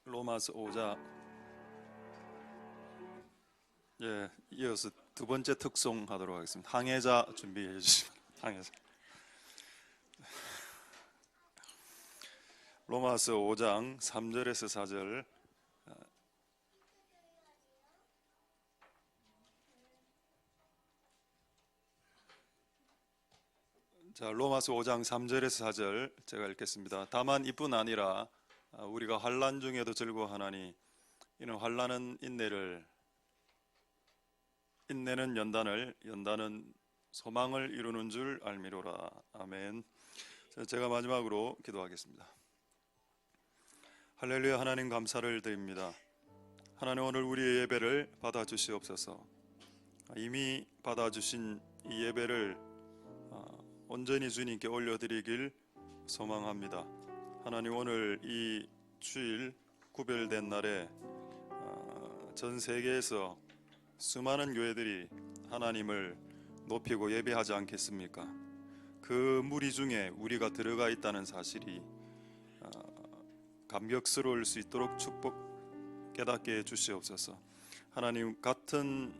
로마서 5장. 이어서 두 번째 특송 하도록 하겠습니다. 항해자 준비해 주시면. 항해자. 로마서 5장 3절에서 4절. 자, 로마서 5장 3절에서 4절 제가 읽겠습니다. 다만 이뿐 아니라 우리가 환난 중에도 즐거워하나니 이는 환난은 인내를, 인내는 연단을, 연단은 소망을 이루는 줄 알미로라. 아멘. 제가 마지막으로 기도하겠습니다. 할렐루야. 하나님 감사를 드립니다. 하나님, 오늘 우리의 예배를 받아주시옵소서. 이미 받아주신 이 예배를 온전히 주님께 올려드리길 소망합니다. 하나님, 오늘 이 주일 구별된 날에 전 세계에서 수많은 교회들이 하나님을 높이고 예배하지 않겠습니까? 그 무리 중에 우리가 들어가 있다는 사실이 감격스러울 수 있도록 축복 깨닫게 해주시옵소서. 하나님, 같은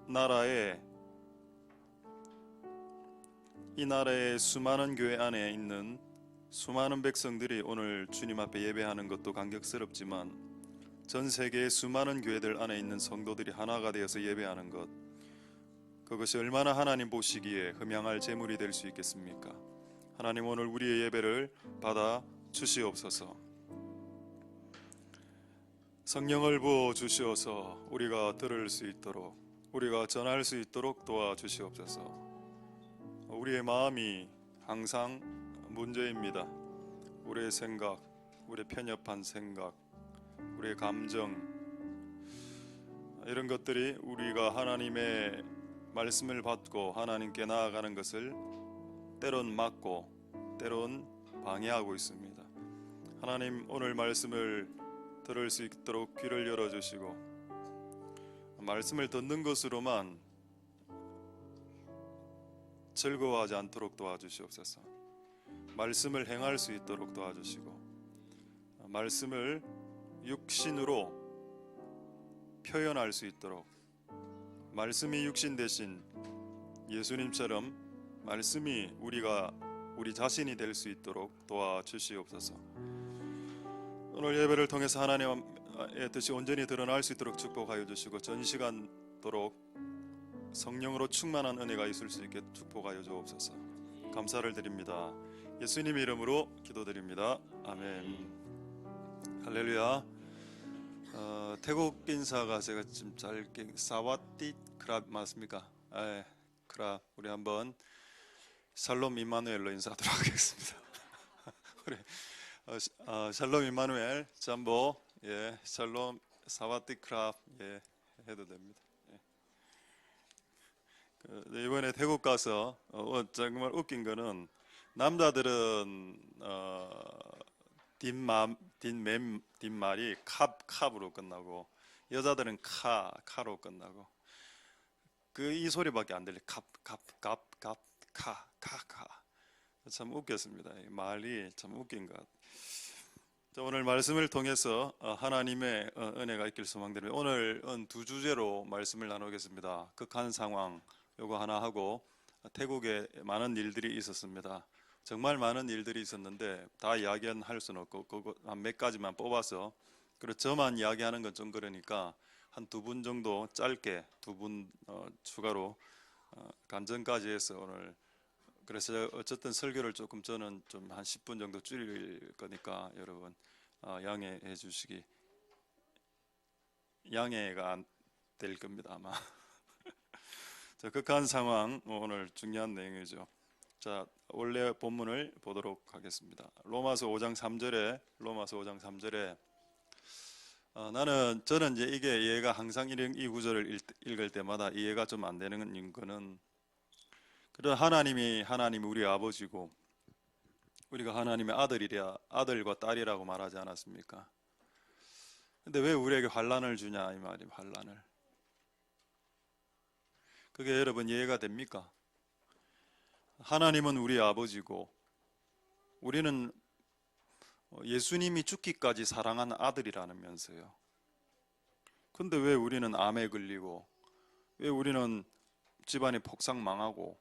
나라에 이 나라의 수많은 교회 안에 있는 수많은 백성들이 오늘 주님 앞에 예배하는 것도 감격스럽지만 전 세계의 수많은 교회들 안에 있는 성도들이 하나가 되어서 예배하는 것, 그것이 얼마나 하나님 보시기에 흠양할 제물이 될 수 있겠습니까? 하나님, 오늘 우리의 예배를 받아 주시옵소서. 성령을 부어 주시어서 우리가 들을 수 있도록, 우리가 전할 수 있도록 도와주시옵소서. 우리의 마음이 항상 문제입니다. 우리의 생각, 우리의 편협한 생각, 우리의 감정, 이런 것들이 우리가 하나님의 말씀을 받고 하나님께 나아가는 것을 때론 막고 때론 방해하고 있습니다. 하나님, 오늘 말씀을 들을 수 있도록 귀를 열어주시고 말씀을 듣는 것으로만 즐거워하지 않도록 도와주시옵소서. 말씀을 행할 수 있도록 도와주시고 말씀을 육신으로 표현할 수 있도록, 말씀이 육신 대신 예수님처럼 말씀이 우리 자신이 될 수 있도록 도와주시옵소서. 오늘 예배를 통해서 하나님의 뜻이 온전히 드러날 수 있도록 축복하여 주시고 전시간도록 성령으로 충만한 은혜가 있을 수 있게 축복하여 주옵소서. 감사를 드립니다. 예수님 이름으로 기도드립니다. 아멘. 할렐루야. 태국 인사가 제가 좀 짧게 사와티 크랍 맞습니까? 크랍. 우리 한번 샬롬 임마누엘로 인사하도록 하겠습니다. 우리 샬롬 임마누엘 잠보, 샬롬 사와티 크랍, 해도 됩니다. 이번에 태국 가서 정말 웃긴 거는 남자들은 뒷말이 캅으로 끝나고 여자들은 카로 끝나고 이 소리밖에 안 들려. 카. 참 웃겼습니다. 말이 참 웃긴 것 같아요. 오늘 말씀을 통해서 하나님의 은혜가 있길 소망드립니다. 오늘은 두 주제로 말씀을 나누겠습니다. 극한 상황 요거 하나 하고 태국에 많은 일들이 있었습니다. 정말 많은 일들이 있었는데 다 이야기는 할 수는 없고 그거 한 몇 가지만 뽑아서, 그리고 저만 이야기하는 건 좀 그러니까 한 두 분 정도 짧게 두 분 추가로 간증까지 해서 오늘, 그래서 어쨌든 설교를 조금 저는 좀 한 10분 정도 줄일 거니까 여러분 양해해 주시기, 양해가 안 될 겁니다 아마. 자, 극한 상황 오늘 중요한 내용이죠. 자, 원래 본문을 보도록 하겠습니다. 로마서 5장 3절에 저는 이제 이게 이해가 항상 이 구절을 읽을 때마다 이해가 좀 안 되는 거는, 그래도 하나님 우리 아버지고 우리가 하나님의 아들과 딸이라고 말하지 않았습니까? 근데 왜 우리에게 환난을 주냐 이 말이에요. 환난을. 그게 여러분 이해가 됩니까? 하나님은 우리 아버지고 우리는 예수님이 죽기까지 사랑한 아들이라면서요. 근데 왜 우리는 암에 걸리고, 왜 우리는 집안이 폭삭 망하고,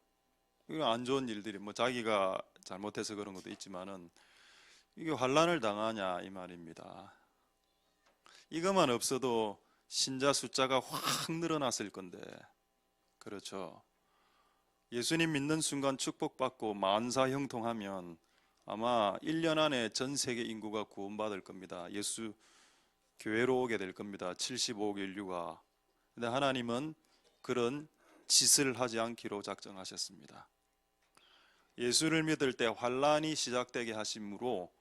이거 안 좋은 일들이 뭐 자기가 잘못해서 그런 것도 있지만은 이게 환난을 당하냐 이 말입니다. 이것만 없어도 신자 숫자가 확 늘어났을 건데, 그렇죠. 예수님 믿는 순간 축복받고 만사 형통하면 아마 1년 안에 전 세계 인구가 구원받을 겁니다. 예수 교회로 오게 될 겁니다. 75억 인류가. 근데 하나님은 그런 짓을 하지 않기로 작정하셨습니다. 예수를 믿을 때 환난이 시작되게 하심으로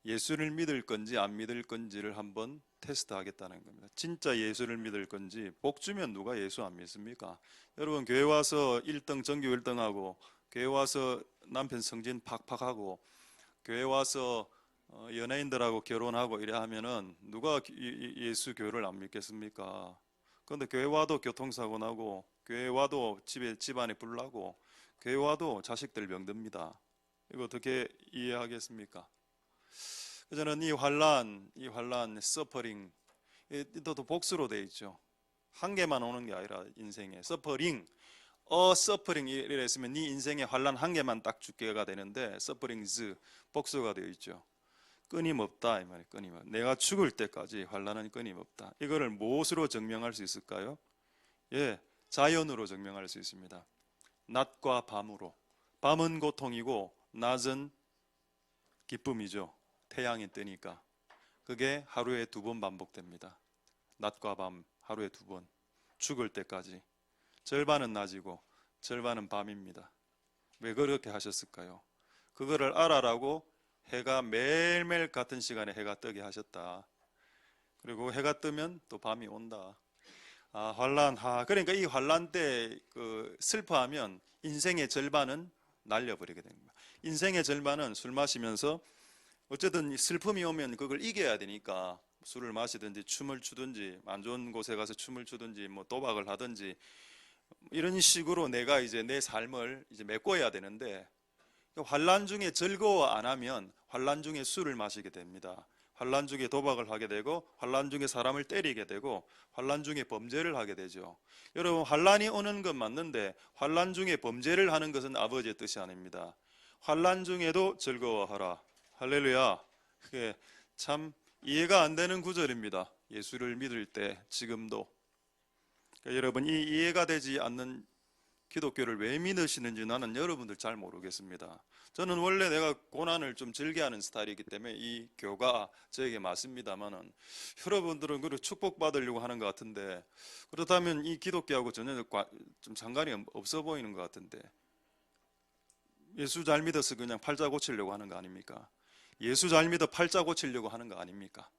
예수를 믿을 건지 안 믿을 건지를 한번 테스트하겠다는 겁니다. 진짜 예수를 믿을 건지. 복 주면 누가 예수 안 믿습니까? 여러분 교회 와서 1등 전교 1등하고 교회 와서 남편 성진 팍팍하고 교회 와서 연예인들하고 결혼하고 이래 하면은 누가 예수 교회를 안 믿겠습니까? 그런데 교회 와도 교통사고 나고 교회 와도 집안에 불 나고 교회 와도 자식들 병듭니다. 이거 어떻게 이해하겠습니까? 저는 이 환란, 서퍼링, 또 복수로 되어 있죠. 한 개만 오는 게 아니라 인생에 서퍼링, 서퍼링 이래 했으면 네 인생에 환란 한 개만 딱 죽게가 되는데 서퍼링즈 복수가 되어 있죠. 끊임없다 이 말이에요. 끊임없다. 내가 죽을 때까지 환란은 끊임없다. 이거를 무엇으로 증명할 수 있을까요? 예, 자연으로 증명할 수 있습니다. 낮과 밤으로. 밤은 고통이고 낮은 기쁨이죠. 태양이 뜨니까. 그게 하루에 2번 반복됩니다. 낮과 밤 하루에 2번. 죽을 때까지. 절반은 낮이고 절반은 밤입니다. 왜 그렇게 하셨을까요? 그거를 알아라고 해가 매일매일 같은 시간에 해가 뜨게 하셨다. 그리고 해가 뜨면 또 밤이 온다. 환란. 그러니까 이 환란 때 슬퍼하면 인생의 절반은 날려버리게 됩니다. 인생의 절반은 술 마시면서 어쨌든 슬픔이 오면 그걸 이겨야 되니까 술을 마시든지 춤을 추든지 안 좋은 곳에 가서 춤을 추든지 뭐 도박을 하든지 이런 식으로 내가 이제 내 삶을 이제 메꿔야 되는데 환란 중에 즐거워 안 하면 환란 중에 술을 마시게 됩니다. 환란 중에 도박을 하게 되고 환란 중에 사람을 때리게 되고 환란 중에 범죄를 하게 되죠. 여러분 환란이 오는 건 맞는데 환란 중에 범죄를 하는 것은 아버지의 뜻이 아닙니다. 환란 중에도 즐거워하라. 할렐루야. 그게 참 이해가 안 되는 구절입니다. 예수를 믿을 때 지금도. 그러니까 여러분 이 이해가 되지 않는 기독교를 왜 믿으시는지 나는 여러분들 잘 모르겠습니다. 저는 원래 내가 고난을 좀 즐겨하는 스타일이기 때문에 이 교가 저에게 맞습니다만은 여러분들은 그걸 축복받으려고 하는 것 같은데 그렇다면 이 기독교하고 전혀 좀 상관이 없어 보이는 것 같은데 예수 잘 믿어서 그냥 팔자 고치려고 하는 거 아닙니까? 예수 잘 믿어 팔자 고치려고 하는 거 아닙니까?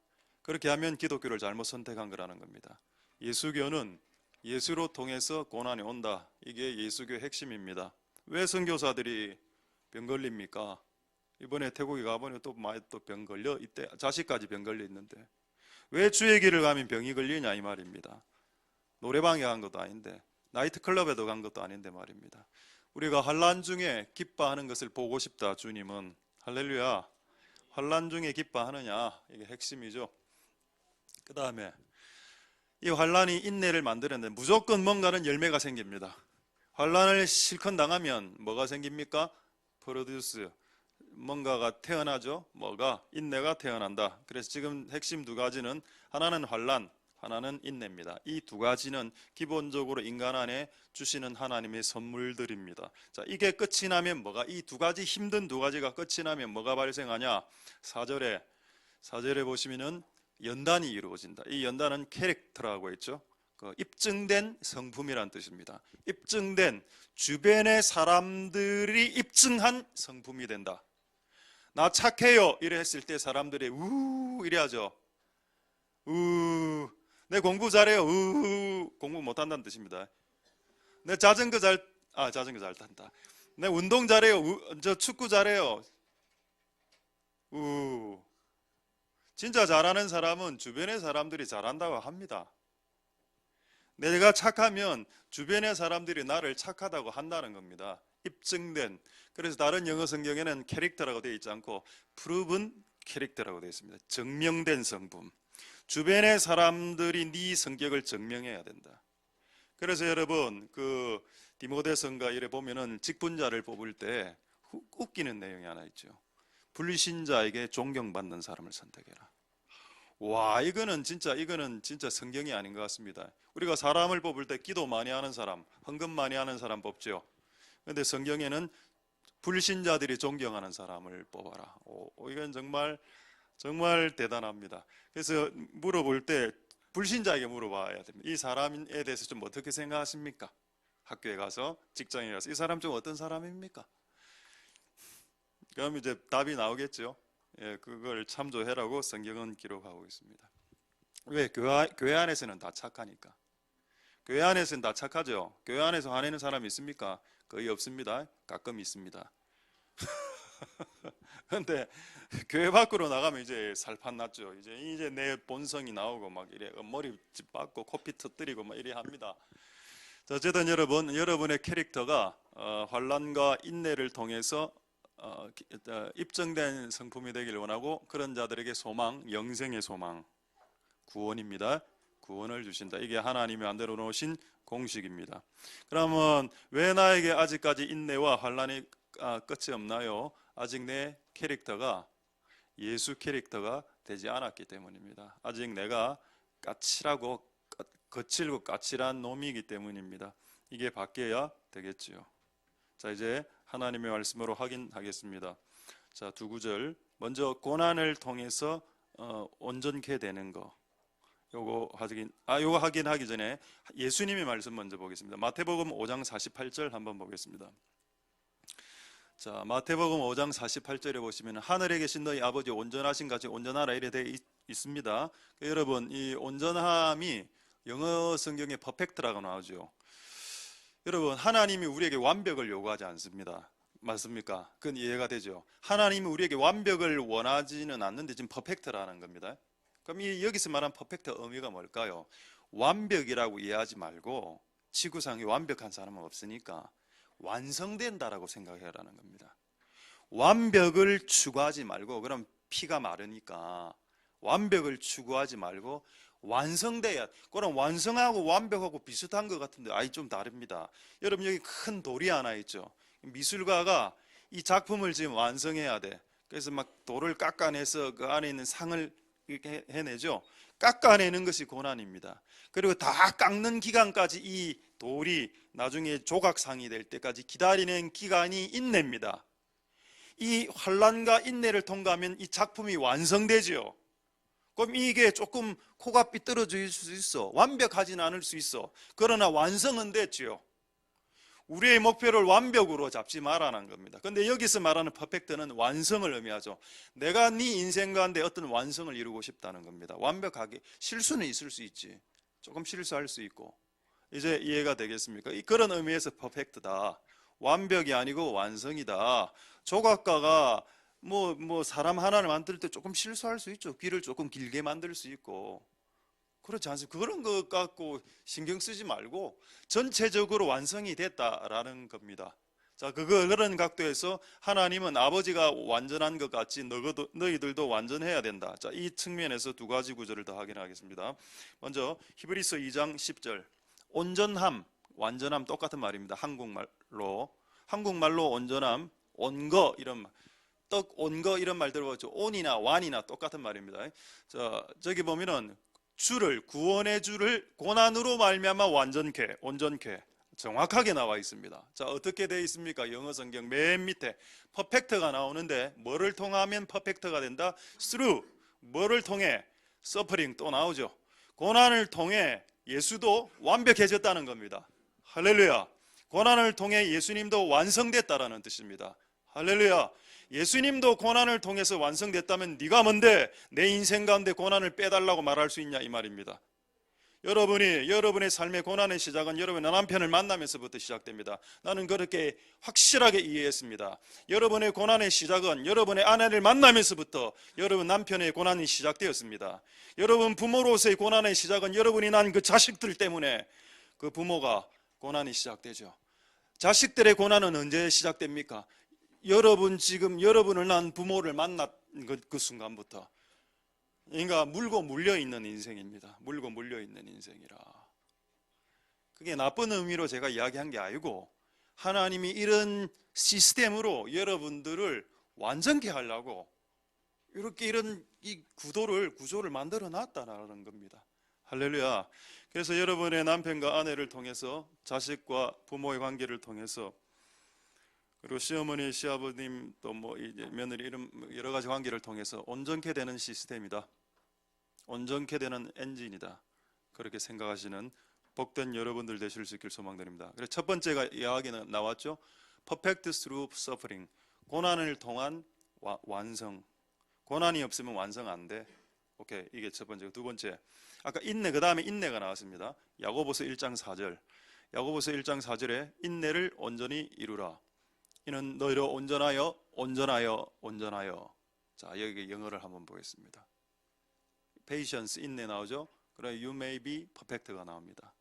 그렇게 하면 기독교를 잘못 선택한 거라는 겁니다. 예수교는 예수로 통해서 고난이 온다. 이게 예수교의 핵심입니다. 왜 선교사들이 병 걸립니까? 이번에 태국에 가보니 또 많이 또 병 걸려 이때 자식까지 병 걸려 있는데 왜 주의 길을 가면 병이 걸리냐 이 말입니다. 노래방에 간 것도 아닌데 나이트클럽에도 간 것도 아닌데 말입니다. 우리가 환난 중에 기뻐하는 것을 보고 싶다. 주님은 할렐루야. 환난 중에 기뻐하느냐 이게 핵심이죠. 그 다음에 이 환란이 인내를 만드는데 무조건 뭔가는 열매가 생깁니다. 환란을 실컷 당하면 뭐가 생깁니까? 프로듀스 뭔가가 태어나죠. 뭐가? 인내가 태어난다. 그래서 지금 핵심 2가지는 하나는 환란, 하나는 인내입니다. 이 2가지는 기본적으로 인간 안에 주시는 하나님의 선물들입니다. 자, 이게 끝이 나면 뭐가? 이 2가지 힘든 2가지가 끝이 나면 뭐가 발생하냐? 4절에 보시면은 연단이 이루어진다. 이 연단은 캐릭터라고 했죠. 입증된 성품이란 뜻입니다. 입증된 주변의 사람들이 입증한 성품이 된다. 나 착해요 이래 했을 때 사람들이 이래 하죠. 내 공부 잘해요. 공부 못한다는 뜻입니다. 내 자전거 잘 탄다. 내 운동 잘해요. 저 축구 잘해요. 진짜 잘하는 사람은 주변의 사람들이 잘한다고 합니다. 내가 착하면 주변의 사람들이 나를 착하다고 한다는 겁니다. 입증된. 그래서 다른 영어 성경에는 캐릭터라고 되어 있지 않고 proven 캐릭터라고 되어 있습니다. 증명된 성품. 주변의 사람들이 네 성격을 증명해야 된다. 그래서 여러분 그 디모데서인가 이래 보면은 직분자를 뽑을 때 웃기는 내용이 하나 있죠. 불신자에게 존경받는 사람을 선택해라. 와, 이거는 진짜 성경이 아닌 것 같습니다. 우리가 사람을 뽑을 때 기도 많이 하는 사람, 헌금 많이 하는 사람 뽑죠. 그런데 성경에는 불신자들이 존경하는 사람을 뽑아라. 이건 정말 대단합니다. 그래서 물어볼 때 불신자에게 물어봐야 됩니다. 이 사람에 대해서 좀 어떻게 생각하십니까? 학교에 가서, 직장에 가서 이 사람 좀 어떤 사람입니까? 그럼 이제 답이 나오겠죠. 예, 그걸 참조해라고 성경은 기록하고 있습니다. 왜? 교회 안에서는 다 착하니까. 교회 안에서는 다 착하죠. 교회 안에서 화내는 사람이 있습니까? 거의 없습니다. 가끔 있습니다. 근데 교회 밖으로 나가면 이제 살판 났죠. 이제 내 본성이 나오고 막 이래 머리 짚받고 코피 터뜨리고 막 이래 합니다. 자, 어쨌든 여러분의 캐릭터가 환난과 인내를 통해서 입증된 성품이 되기를 원하고, 그런 자들에게 소망, 영생의 소망, 구원입니다. 구원을 주신다. 이게 하나님이 만들어 놓으신 공식입니다. 그러면 왜 나에게 아직까지 인내와 환난이 끝이 없나요? 아직 내 캐릭터가 예수 캐릭터가 되지 않았기 때문입니다. 아직 내가 거칠고 까칠한 놈이기 때문입니다. 이게 바뀌어야 되겠지요. 자, 이제 하나님의 말씀으로 확인하겠습니다. 자, 두 구절. 먼저 고난을 통해서 온전케 되는 거. 요거 확인하기 전에 예수님의 말씀 먼저 보겠습니다. 마태복음 5장 48절 한번 보겠습니다. 자, 마태복음 5장 48절에 보시면 하늘에 계신 너희 아버지 온전하신 같이 온전하라 이래 되어 있습니다. 여러분, 이 온전함이 영어 성경에 퍼펙트라고 나오죠. 여러분, 하나님이 우리에게 완벽을 요구하지 않습니다. 맞습니까? 그건 이해가 되죠. 하나님이 우리에게 완벽을 원하지는 않는데 지금 퍼펙트라는 겁니다. 그럼 여기서 말한 퍼펙트 의미가 뭘까요? 완벽이라고 이해하지 말고, 지구상에 완벽한 사람은 없으니까 완성된다라고 생각해라는 겁니다. 완벽을 추구하지 말고, 그럼 피가 마르니까 완벽을 추구하지 말고 완성돼야. 그럼 완성하고 완벽하고 비슷한 것 같은데 좀 다릅니다. 여러분, 여기 큰 돌이 하나 있죠. 미술가가 이 작품을 지금 완성해야 돼. 그래서 막 돌을 깎아내서 그 안에 있는 상을 이렇게 해내죠. 깎아내는 것이 고난입니다. 그리고 다 깎는 기간까지 이 돌이 나중에 조각상이 될 때까지 기다리는 기간이 인내입니다. 이 환난과 인내를 통과하면 이 작품이 완성되죠. 그럼 이게 조금 코가 삐뚤어질 수 있어. 완벽하진 않을 수 있어. 그러나 완성은 됐죠. 우리의 목표를 완벽으로 잡지 말라는 겁니다. 그런데 여기서 말하는 퍼펙트는 완성을 의미하죠. 내가 네 인생 가운데 어떤 완성을 이루고 싶다는 겁니다. 완벽하게. 실수는 있을 수 있지. 조금 실수할 수 있고. 이제 이해가 되겠습니까? 그런 의미에서 퍼펙트다. 완벽이 아니고 완성이다. 조각가가 사람 하나를 만들 때 조금 실수할 수 있죠. 귀를 조금 길게 만들 수 있고. 그렇지 않습니까? 그런 것 갖고 신경 쓰지 말고 전체적으로 완성이 됐다라는 겁니다. 자, 그런 각도에서 하나님은 아버지가 완전한 것 같이 너희들도 완전해야 된다. 자, 이 측면에서 두 가지 구절을 더 확인하겠습니다. 먼저 히브리서 2장 10절. 온전함, 완전함 똑같은 말입니다. 한국말로 온전함, 온거 이런 말. 온거 이런 말 들어봤죠. 온이나 완이나 똑같은 말입니다. 자, 저기 보면은 구원의 주를 고난으로 말미암아 온전케 정확하게 나와 있습니다. 자, 어떻게 되어 있습니까? 영어 성경 맨 밑에 퍼펙트가 나오는데 뭐를 통하면 퍼펙트가 된다? through. 뭐를 통해? suffering 또 나오죠. 고난을 통해 예수도 완벽해졌다는 겁니다. 할렐루야. 고난을 통해 예수님도 완성됐다라는 뜻입니다. 할렐루야. 예수님도 고난을 통해서 완성됐다면 네가 뭔데 내 인생 가운데 고난을 빼달라고 말할 수 있냐 이 말입니다. 여러분의 삶의 고난의 시작은 여러분의 남편을 만나면서부터 시작됩니다. 나는 그렇게 확실하게 이해했습니다. 여러분의 고난의 시작은 여러분의 아내를 만나면서부터 여러분 남편의 고난이 시작되었습니다. 여러분 부모로서의 고난의 시작은 여러분이 난 그 자식들 때문에 그 부모가 고난이 시작되죠. 자식들의 고난은 언제 시작됩니까? 여러분을 낳은 부모를 그 순간부터. 그러니까 물고 물려 있는 인생입니다. 물고 물려 있는 인생이라. 그게 나쁜 의미로 제가 이야기한 게 아니고 하나님이 이런 시스템으로 여러분들을 완전케 하려고 이렇게 이런 이 구조를 만들어 놨다는 겁니다. 할렐루야. 그래서 여러분의 남편과 아내를 통해서 자식과 부모의 관계를 통해서 그리고 시어머니, 시아버님 또 뭐 이제 며느리 이런 여러 가지 관계를 통해서 온전케 되는 시스템이다. 온전케 되는 엔진이다. 그렇게 생각하시는 복된 여러분들 되실 수 있길 소망드립니다. 그래서 첫 번째가 이야기는 나왔죠. Perfect through suffering. 고난을 통한 완성. 고난이 없으면 완성 안 돼. 오케이, 이게 첫 번째. 두 번째, 아까 인내, 그 다음에 인내가 나왔습니다. 야고보서 1장 4절. 야고보서 1장 4절에 인내를 온전히 이루라. 이는 너희로 온전하여 온전하여 온전하여. 자, 여기 영어를 한번 보겠습니다. Patience, 인내 나오죠. 그래, you may be perfect가 나옵니다.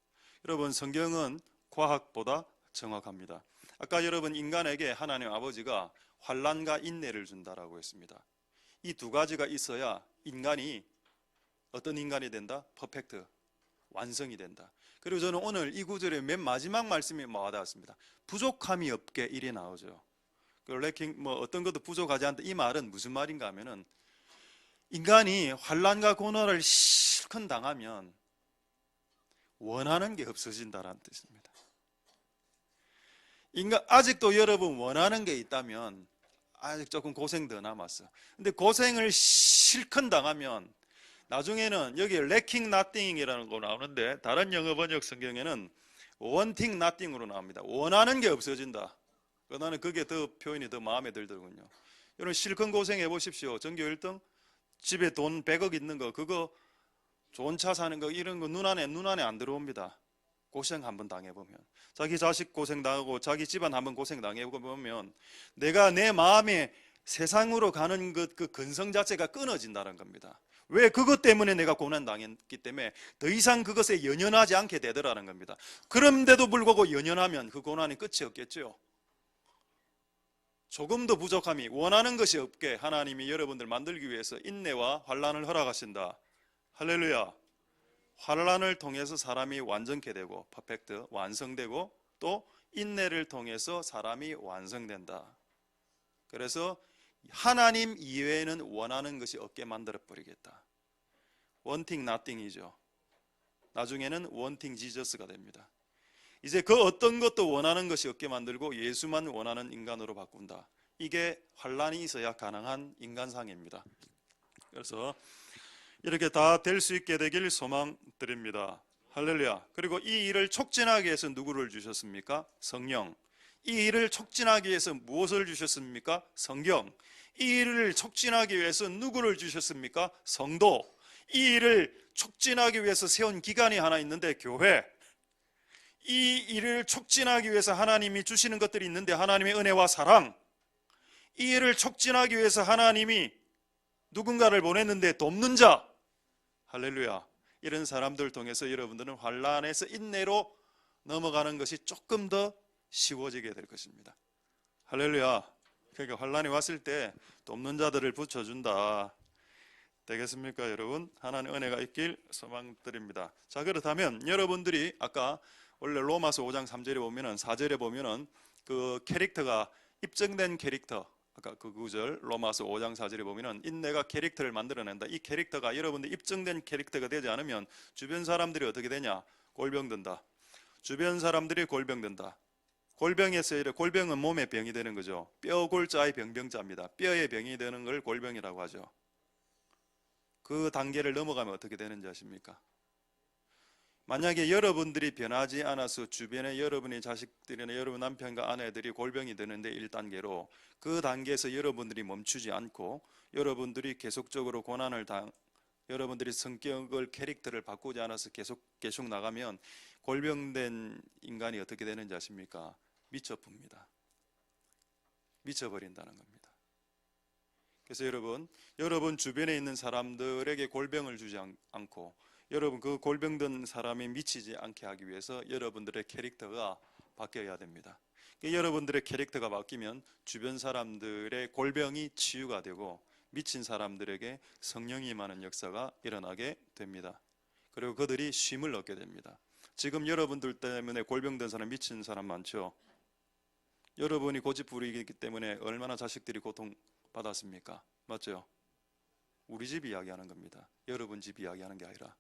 여러분, 성경은 과학보다 정확합니다. 아까 여러분, 인간에게 하나님 아버지가 환난과 인내를 준다라고 했습니다. 이 두 가지가 있어야 인간이 어떤 인간이 된다? 퍼펙트, 완성이 된다. 그리고 저는 오늘 이 구절의 맨 마지막 말씀이 와닿았습니다. 부족함이 없게 일이 나오죠. 레킹 뭐 어떤 것도 부족하지 않다. 이 말은 무슨 말인가 하면은 인간이 환난과 고난을 실컷 당하면 원하는 게 없어진다라는 뜻입니다. 인간 아직도 여러분 원하는 게 있다면 아직 조금 고생 더 남았어. 근데 고생을 실컷 당하면 나중에는 여기 lacking nothing이라는 거 나오는데 다른 영어 번역 성경에는 wanting nothing으로 나옵니다. 원하는 게 없어진다. 나는 그게 더 표현이 더 마음에 들더군요. 여러분 실컷 고생해 보십시오. 전교 1등 집에 돈 100억 있는 거 그거 좋은 차 사는 거 이런 거 눈 안에 안 들어옵니다. 고생 한번 당해보면 자기 자식 고생 당하고 자기 집안 한번 고생 당해보면 내가 내 마음에 세상으로 가는 그 근성 자체가 끊어진다는 겁니다. 왜? 그것 때문에 내가 고난 당했기 때문에 더 이상 그것에 연연하지 않게 되더라는 겁니다. 그런데도 불구하고 연연하면 그 고난이 끝이 없겠죠. 조금도 부족함이 원하는 것이 없게 하나님이 여러분들 만들기 위해서 인내와 환난을 허락하신다. 할렐루야. 환난을 통해서 사람이 완전케 되고 퍼펙트 완성되고 또 인내를 통해서 사람이 완성된다. 그래서 하나님 이외에는 원하는 것이 없게 만들어 버리겠다. wanting nothing이죠. 나중에는 wanting Jesus가 됩니다. 이제 그 어떤 것도 원하는 것이 없게 만들고 예수만 원하는 인간으로 바꾼다. 이게 환난이 있어야 가능한 인간상입니다. 그래서 이렇게 다 될 수 있게 되길 소망드립니다. 할렐루야. 그리고 이 일을 촉진하기 위해서 누구를 주셨습니까? 성령. 이 일을 촉진하기 위해서 무엇을 주셨습니까? 성경. 이 일을 촉진하기 위해서 누구를 주셨습니까? 성도. 이 일을 촉진하기 위해서 세운 기관이 하나 있는데 교회. 이 일을 촉진하기 위해서 하나님이 주시는 것들이 있는데 하나님의 은혜와 사랑. 이 일을 촉진하기 위해서 하나님이 누군가를 보냈는데 돕는 자. 할렐루야. 이런 사람들 통해서 여러분들은 환난에서 인내로 넘어가는 것이 조금 더 쉬워지게 될 것입니다. 할렐루야. 그러니까 환난이 왔을 때 돕는 자들을 붙여준다. 되겠습니까 여러분? 하나님의 은혜가 있길 소망드립니다. 자, 그렇다면 여러분들이 아까 원래 로마서 5장 3절에 보면은 4절에 보면은 그 캐릭터가 입증된 캐릭터, 아까 그 구절 로마서 5장 4절에 보면은 인내가 캐릭터를 만들어낸다. 이 캐릭터가 여러분들 입증된 캐릭터가 되지 않으면 주변 사람들이 어떻게 되냐? 골병든다. 주변 사람들이 골병든다. 골병은 몸의 병이 되는 거죠. 뼈골자의 병병자입니다. 뼈의 병이 되는 걸 골병이라고 하죠. 그 단계를 넘어가면 어떻게 되는지 아십니까? 만약에 여러분들이 변하지 않아서 주변에 여러분의 자식들이나 여러분 남편과 아내들이 골병이 되는데 1단계로 그 단계에서 여러분들이 멈추지 않고 여러분들이 계속적으로 고난을 여러분들이 성격을 캐릭터를 바꾸지 않아서 계속 나가면 골병된 인간이 어떻게 되는지 아십니까? 미쳐봅니다. 미쳐버린다는 겁니다. 그래서 여러분 주변에 있는 사람들에게 골병을 주지 않고 여러분 그 골병든 사람이 미치지 않게 하기 위해서 여러분들의 캐릭터가 바뀌어야 됩니다. 여러분들의 캐릭터가 바뀌면 주변 사람들의 골병이 치유가 되고 미친 사람들에게 성령이 임하는 역사가 일어나게 됩니다. 그리고 그들이 쉼을 얻게 됩니다. 지금 여러분들 때문에 골병든 사람, 미친 사람 많죠? 여러분이 고집부리기 때문에 얼마나 자식들이 고통받았습니까? 맞죠? 우리 집 이야기하는 겁니다. 여러분 집 이야기하는 게 아니라.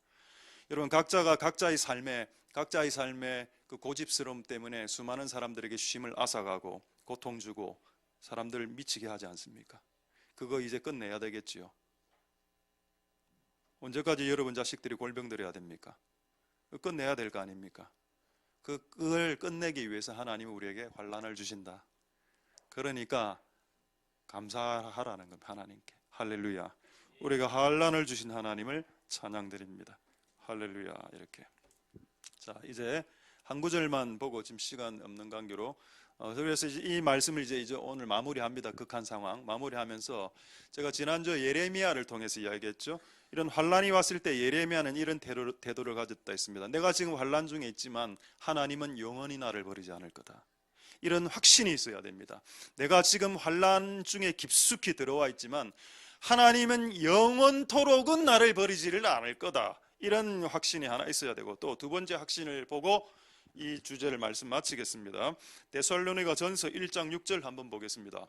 여러분 각자가 각자의 삶의 그 고집스러움 때문에 수많은 사람들에게 쉼을 앗아가고 고통 주고 사람들을 미치게 하지 않습니까? 그거 이제 끝내야 되겠지요. 언제까지 여러분 자식들이 골병들어야 됩니까? 끝내야 될 거 아닙니까? 그걸 끝내기 위해서 하나님은 우리에게 환난을 주신다. 그러니까 감사하라는 겁니다. 하나님께. 할렐루야. 우리가 환난을 주신 하나님을 찬양드립니다. 할렐루야. 이렇게. 자, 이제 한 구절만 보고 지금 시간 없는 관계로 그래서 이 말씀을 이제 오늘 마무리합니다. 극한 상황 마무리하면서 제가 지난주 예레미야를 통해서 이야기했죠. 이런 환란이 왔을 때 예레미야는 이런 태도를 가졌다 했습니다. 내가 지금 환란 중에 있지만 하나님은 영원히 나를 버리지 않을 거다. 이런 확신이 있어야 됩니다. 내가 지금 환란 중에 깊숙이 들어와 있지만 하나님은 영원토록은 나를 버리지를 않을 거다. 이런 확신이 하나 있어야 되고, 또 두 번째 확신을 보고 이 주제를 말씀 마치겠습니다. 데살로니가 전서 1장 6절 한번 보겠습니다.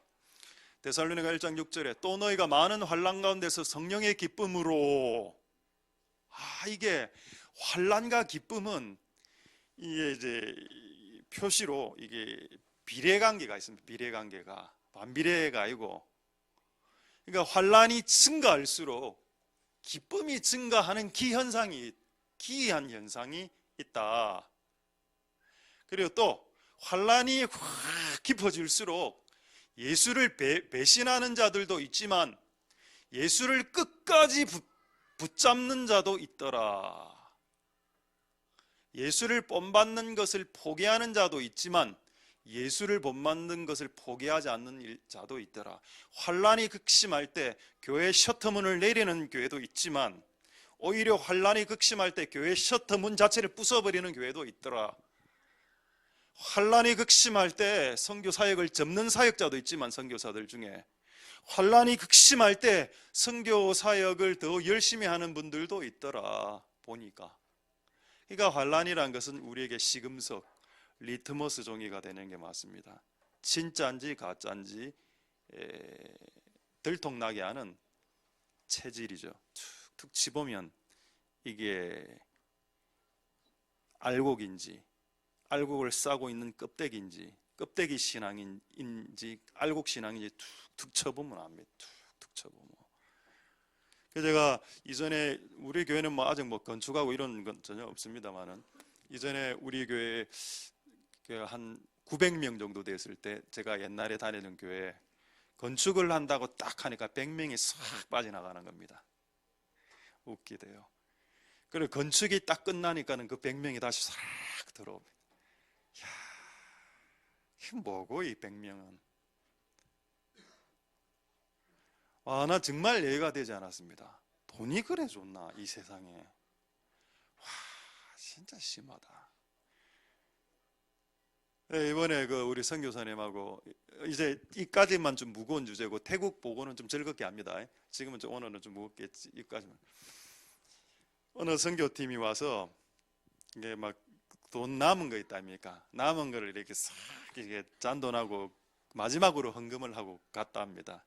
데살로니가 1장 6절에 또 너희가 많은 환난 가운데서 성령의 기쁨으로, 이게 환난과 기쁨은 이게 이제 표시로 이게 비례관계가 있습니다. 비례관계가 반비례가 아니고, 그러니까 환난이 증가할수록 기쁨이 증가하는 기이한 현상이 있다. 그리고 또 환난이 확 깊어질수록 예수를 배신하는 자들도 있지만 예수를 끝까지 붙잡는 자도 있더라. 예수를 본받는 것을 포기하는 자도 있지만 예수를 본받는 것을 포기하지 않는 자도 있더라. 환난이 극심할 때 교회 셔터문을 내리는 교회도 있지만 오히려 환난이 극심할 때 교회 셔터문 자체를 부숴버리는 교회도 있더라. 환난이 극심할 때 선교 사역을 접는 사역자도 있지만 선교사들 중에 환난이 극심할 때 선교 사역을 더 열심히 하는 분들도 있더라. 보니까. 그러니까 환난이란 것은 우리에게 시금석, 리트머스 종이가 되는 게 맞습니다. 진짜인지 가짜인지 들통나게 하는 체질이죠. 툭툭 집으면 이게 알곡인지 알곡을 싸고 있는 껍데기인지 껍데기 신앙인지 알곡 신앙인지 툭툭 쳐보면 압니다. 툭툭 쳐보면. 그래서 제가 이전에 우리 교회는 뭐 아직 뭐 건축하고 이런 건 전혀 없습니다만은 이전에 우리 교회 한 900명 정도 됐을 때 제가 옛날에 다니는 교회 건축을 한다고 딱 하니까 100명이 싹 빠져나가는 겁니다. 웃기대요. 그리고 건축이 딱 끝나니까는 그 100명이 다시 싹 들어옵니다. 이야, 이게 뭐고 이 100명은. 나 정말 예의가 되지 않았습니다. 돈이 그래 좋나 이 세상에. 진짜 심하다. 네, 이번에 우리 선교사님하고 이제 이까지만 좀 무거운 주제고 태국 보고는 좀 즐겁게 합니다. 지금은 오늘은 좀 무겁겠지. 이까지만. 어느 선교팀이 와서 이게 막 돈 남은 거 있답니까? 남은 거를 이렇게 싹 이게 잔돈하고 마지막으로 헌금을 하고 갔다 합니다.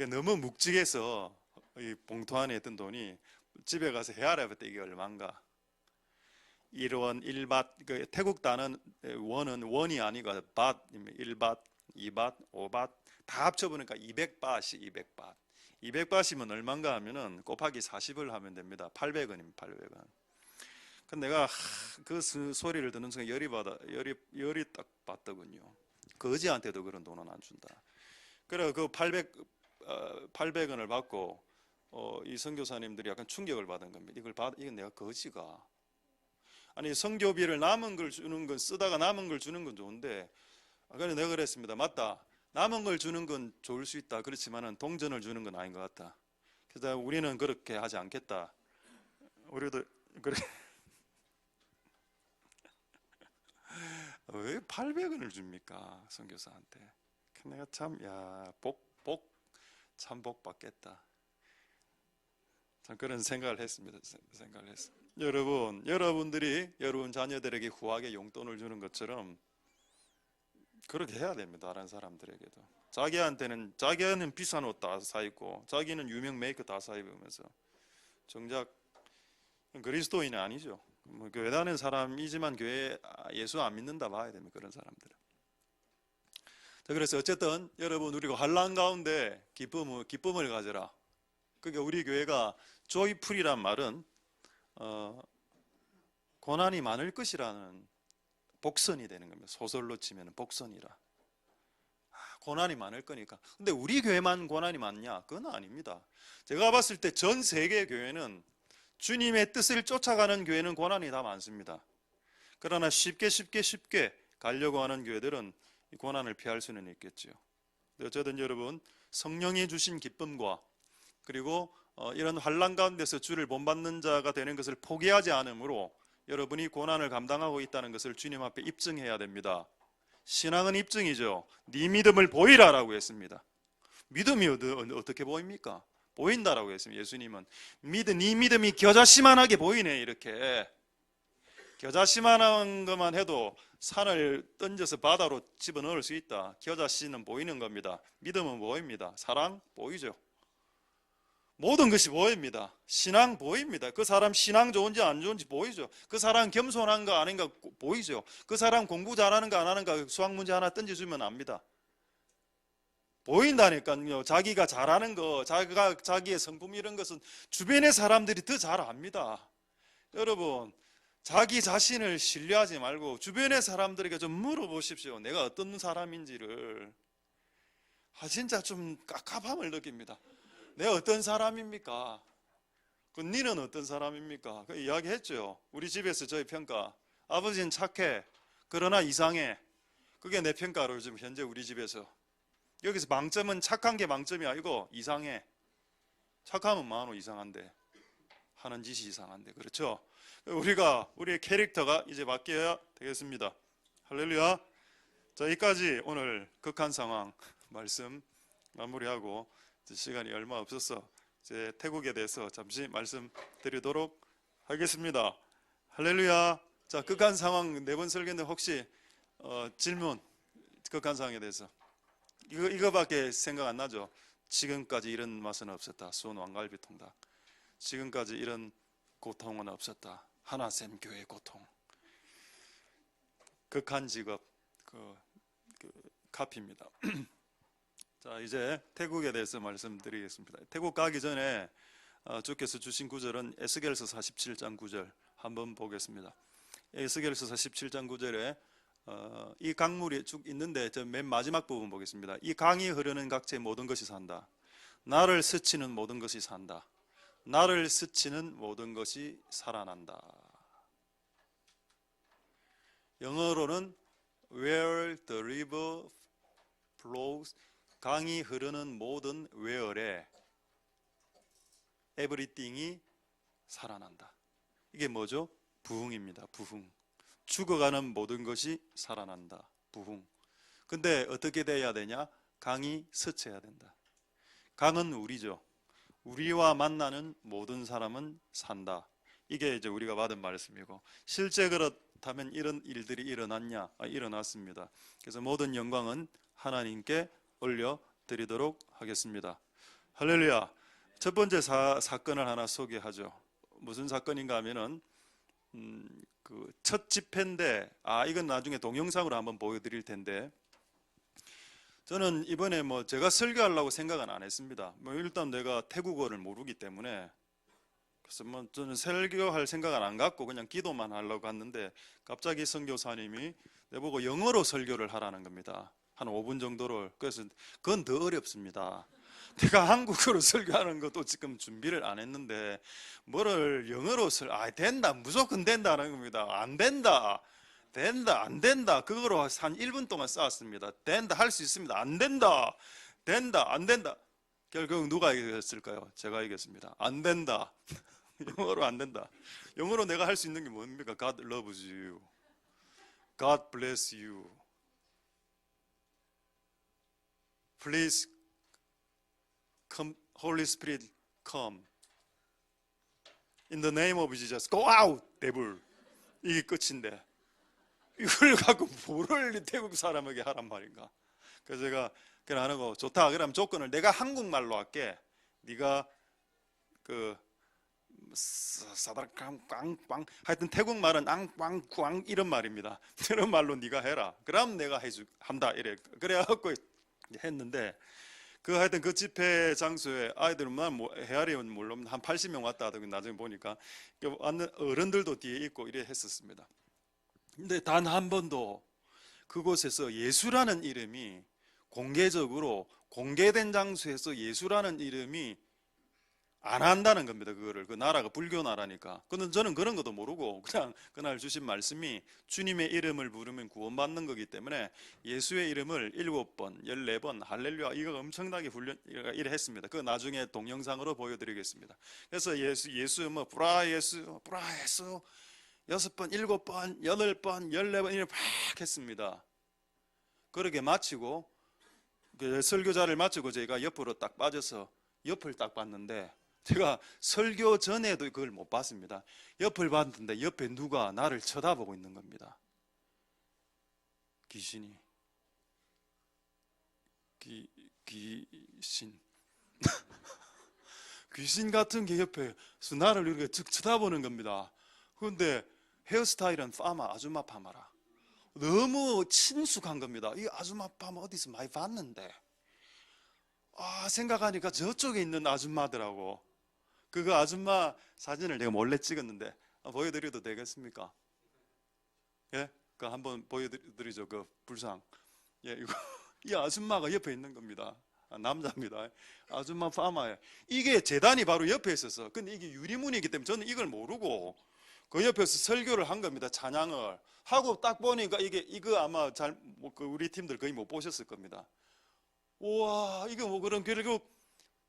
너무 묵직해서 이 봉투 안에 있던 돈이 집에 가서 헤아려 봤더니 이게 얼마인가? 1원, 1밭, 태국 단은 원은 원이 아니고 밭, 1밭, 2밭, 5밭 다 합쳐보니까 200밭이 200밭. 200밭이면 얼마인가 하면은 곱하기 40을 하면 됩니다. 800원입니다. 800원. 근데 내가 그 소리를 듣는 순간 열이 딱 받더군요. 거지한테도 그런 돈은 안 준다. 그래 그 800원을 받고 이 선교사님들이 약간 충격을 받은 겁니다. 이건 내가 거지가. 아니 선교비를 남은 걸 주는 건 쓰다가 남은 걸 주는 건 좋은데 그래서 내가 그랬습니다. 맞다. 남은 걸 주는 건 좋을 수 있다. 그렇지만은 동전을 주는 건 아닌 것 같다. 그래서 우리는 그렇게 하지 않겠다. 우리도 그래. 왜 800원을 줍니까 선교사한테? 내가 참 복 참 복 받겠다. 참 그런 생각을 했습니다. 여러분들이 여러분 자녀들에게 후하게 용돈을 주는 것처럼 그렇게 해야 됩니다. 다른 사람들에게도. 자기는 비싼 옷 다 사 입고 자기는 유명 메이커 다 사 입으면서 정작 그리스도인이 아니죠. 뭐 교회 다니는 사람이지만 교회 예수 안 믿는다 봐야 됩니다. 그런 사람들은. 자, 그래서 어쨌든 여러분, 우리가 환난 가운데 기쁨을 가져라. 그러니까 우리 교회가 조이풀이란 말은 고난이 많을 것이라는 복선이 되는 겁니다. 소설로 치면 복선이라. 고난이 많을 거니까. 근데 우리 교회만 고난이 많냐? 그건 아닙니다. 제가 봤을 때 전 세계 교회는 주님의 뜻을 쫓아가는 교회는 고난이 다 많습니다. 그러나 쉽게 가려고 하는 교회들은 이 고난을 피할 수는 있겠죠. 어쨌든 여러분, 성령이 주신 기쁨과 그리고 이런 환난 가운데서 주를 본받는 자가 되는 것을 포기하지 않으므로 여러분이 고난을 감당하고 있다는 것을 주님 앞에 입증해야 됩니다. 신앙은 입증이죠. 네 믿음을 보이라라고 했습니다. 믿음이 어떻게 보입니까? 보인다라고 했습니다. 예수님은 네 믿음이 겨자씨만하게 보이네. 이렇게 겨자씨만한 것만 해도 산을 던져서 바다로 집어넣을 수 있다. 겨자씨는 보이는 겁니다. 믿음은 보입니다. 사랑 보이죠. 모든 것이 보입니다. 신앙 보입니다. 그 사람 신앙 좋은지 안 좋은지 보이죠. 그 사람 겸손한가 아닌가 보이죠. 그 사람 공부 잘하는가 안 하는가 수학 문제 하나 던져주면 압니다. 보인다니까요. 자기가 잘하는 거, 자기의 성품 이런 것은 주변의 사람들이 더 잘 압니다. 여러분, 자기 자신을 신뢰하지 말고 주변의 사람들에게 좀 물어보십시오. 내가 어떤 사람인지를. 진짜 좀 깝깝함을 느낍니다. 내가 어떤 사람입니까? 니는 어떤 사람입니까? 그 이야기했죠. 우리 집에서 저희 평가. 아버지는 착해. 그러나 이상해. 그게 내 평가로 지금 현재 우리 집에서. 여기서 망점은 착한 게 망점이 아니고 이상해. 착하면 많어 이상한데. 하는 짓이 이상한데. 그렇죠? 우리의 캐릭터가 이제 바뀌어야 되겠습니다. 할렐루야. 자, 여기까지 오늘 극한 상황 말씀 마무리하고 시간이 얼마 없어서 이제 태국에 대해서 잠시 말씀드리도록 하겠습니다. 할렐루야. 자, 극한 상황 4번 설교인데 혹시 질문, 극한 상황에 대해서 이거밖에 생각 안 나죠? 지금까지 이런 맛은 없었다. 수원 왕갈비 통닭. 지금까지 이런 고통은 없었다. 하나샘 교회 고통. 극한 직업 카피입니다. 자, 이제 태국에 대해서 말씀드리겠습니다. 태국 가기 전에 주께서 주신 구절은 에스겔서 47장 9절 한번 보겠습니다. 에스겔서 47장 9절에 이 강물이 쭉 있는데 저 맨 마지막 부분 보겠습니다. 이 강이 흐르는 각지의 모든 것이 산다. 나를 스치는 모든 것이 산다. 나를 스치는 모든 것이 살아난다. 영어로는 where the river flows, 강이 흐르는 모든 where에 everything이 살아난다. 이게 뭐죠? 부흥입니다. 부흥. 죽어가는 모든 것이 살아난다. 부흥. 근데 어떻게 돼야 되냐? 강이 스쳐야 된다. 강은 우리죠. 우리와 만나는 모든 사람은 산다. 이게 이제 우리가 받은 말씀이고, 실제 그렇다면 이런 일들이 일어났냐? 일어났습니다. 그래서 모든 영광은 하나님께 올려드리도록 하겠습니다. 할렐루야. 첫 번째 사건을 하나 소개하죠. 무슨 사건인가 하면은 그 첫 집회인데, 이건 나중에 동영상으로 한번 보여드릴 텐데, 저는 이번에 제가 설교하려고 생각은 안 했습니다. 일단 내가 태국어를 모르기 때문에, 그래서 저는 설교할 생각은 안 갖고 그냥 기도만 하려고 했는데, 갑자기 선교사님이 내보고 영어로 설교를 하라는 겁니다. 한 5분 정도를. 그래서 그건 더 어렵습니다. 내가 한국어로 설교하는 것도 지금 준비를 안 했는데 뭐를 영어로 된다, 무조건 된다는 겁니다. 안 된다, 된다, 안 된다, 그거로 한 1분 동안 쌓았습니다. 된다, 할 수 있습니다. 안 된다, 된다, 안 된다. 결국 누가 이겼을까요? 제가 이겼습니다. 안 된다. 영어로 안 된다. 영어로 내가 할 수 있는 게 뭡니까? God loves you. God bless you. Please come, Holy Spirit come. In the name of Jesus, go out, devil. 이게 끝인데 이걸 갖고 뭐를 태국 사람에게 하란 말인가? 그래서 제가 그냥 하는 거 좋다. 그럼 조건을 내가 한국말로 할게. 네가 그 사다깡꽝꽝 하여튼 태국 말은 앙꽝꽝 이런 말입니다. 이런 말로 네가 해라. 그럼 내가 한다 이래. 그래갖고 했는데 그 하여튼 그 집회 장소에 아이들만 뭐 헤아리면 물론 한 80명 왔다 하더니 나중에 보니까 왔는 어른들도 뒤에 있고 이래 했었습니다. 근데 단 한 번도 그곳에서 예수라는 이름이 공개적으로 공개된 장소에서 예수라는 이름이 안 한다는 겁니다. 그거를 그 나라가 불교 나라니까. 근데 저는 그런 것도 모르고 그냥 그날 주신 말씀이 주님의 이름을 부르면 구원받는 거기 때문에 예수의 이름을 7번, 14번 할렐루야 이거 엄청나게 이래 했습니다. 그 나중에 동영상으로 보여드리겠습니다. 그래서 예수 뭐 브라 예수 6번, 7번, 8번, 14번 이렇게 막 했습니다. 그렇게 마치고 그 설교자를 마치고 제가 옆으로 딱 빠져서 옆을 딱 봤는데 제가 설교 전에도 그걸 못 봤습니다. 옆을 봤는데 옆에 누가 나를 쳐다보고 있는 겁니다. 귀신이 귀신 귀신 같은 게 옆에서 나를 이렇게 쳐다보는 겁니다. 그런데 헤어스타일은 파마, 아줌마 파마라. 너무 친숙한 겁니다. 이 아줌마 파마 어디서 많이 봤는데 생각하니까 저쪽에 있는 아줌마더라고. 그 아줌마 사진을 내가 몰래 찍었는데 보여드려도 되겠습니까? 예? 그 한번 보여드리죠. 그 불상. 예, 이거 이 아줌마가 옆에 있는 겁니다. 남자입니다. 아줌마 파마에 이게 재단이 바로 옆에 있어서 근데 이게 유리문이기 때문에 저는 이걸 모르고 그 옆에서 설교를 한 겁니다. 찬양을 하고 딱 보니까 이거 아마 우리 팀들 거의 못 보셨을 겁니다. 우와, 이거 뭐 그런 결국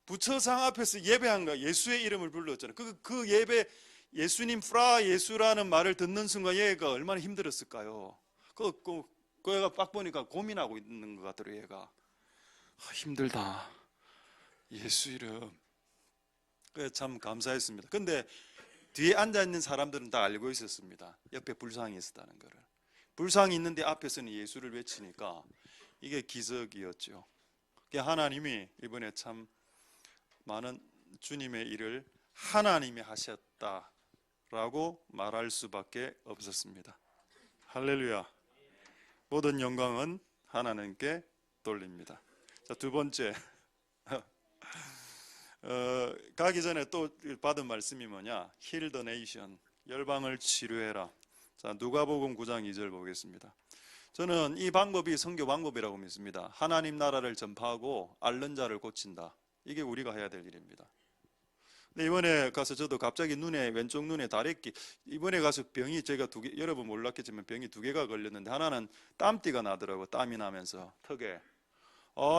부처상 앞에서 예배한 거 예수의 이름을 불렀잖아요. 그 예배 예수님 프라 예수라는 말을 듣는 순간 얘가 얼마나 힘들었을까요? 그 애가 딱 보니까 고민하고 있는 것 같더라고요. 얘가 힘들다. 예수 이름. 그래 참 감사했습니다. 근데 뒤에 앉아 있는 사람들은 다 알고 있었습니다. 옆에 불상이 있었다는 거를. 불상이 있는데 앞에서는 예수를 외치니까 이게 기적이었죠. 하나님이 이번에 참 많은 주님의 일을 하나님이 하셨다라고 말할 수밖에 없었습니다. 할렐루야. 모든 영광은 하나님께 돌립니다. 자, 두 번째 가기 전에 또 받은 말씀이 뭐냐? Heal the nation. 열방을 치료해라. 자, 누가복음 9장 2절 보겠습니다. 저는 이 방법이 선교 방법이라고 믿습니다. 하나님 나라를 전파하고 앓는 자를 고친다. 이게 우리가 해야 될 일입니다. 근데 이번에 가서 저도 갑자기 왼쪽 눈에 다래끼 이번에 가서 병이 제가 여러분 몰랐겠지만 병이 2개가 걸렸는데 하나는 땀띠가 나더라고. 땀이 나면서 턱에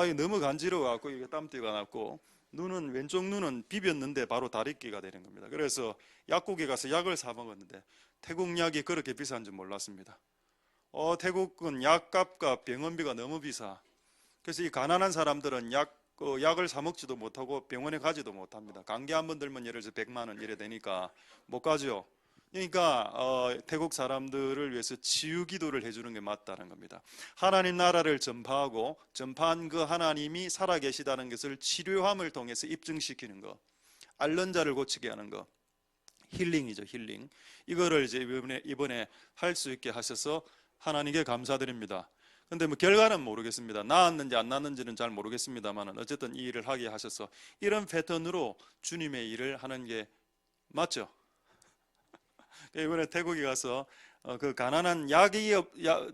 이게 너무 간지러워갖고 이게 땀띠가 났고 왼쪽 눈은 비볐는데 바로 다래끼가 되는 겁니다. 그래서 약국에 가서 약을 사 먹었는데 태국 약이 그렇게 비싼 줄 몰랐습니다. 태국은 약값과 병원비가 너무 비싸. 그래서 이 가난한 사람들은 약을 사 먹지도 못하고 병원에 가지도 못합니다. 감기 한 번 들면 예를 들어 100만 원 이래 되니까 못 가죠. 그러니까 태국 사람들을 위해서 치유 기도를 해주는 게 맞다는 겁니다. 하나님 나라를 전파하고 전파한 그 하나님이 살아계시다는 것을 치료함을 통해서 입증시키는 것, 앓는 자를 고치게 하는 것, 힐링이죠. 힐링. 이거를 이제 이번에 할 수 있게 하셔서 하나님께 감사드립니다. 근데 뭐 결과는 모르겠습니다. 나았는지 안 나았는지는 잘 모르겠습니다만 어쨌든 이 일을 하게 하셔서 이런 패턴으로 주님의 일을 하는 게 맞죠? 이번에 태국에 가서 그 가난한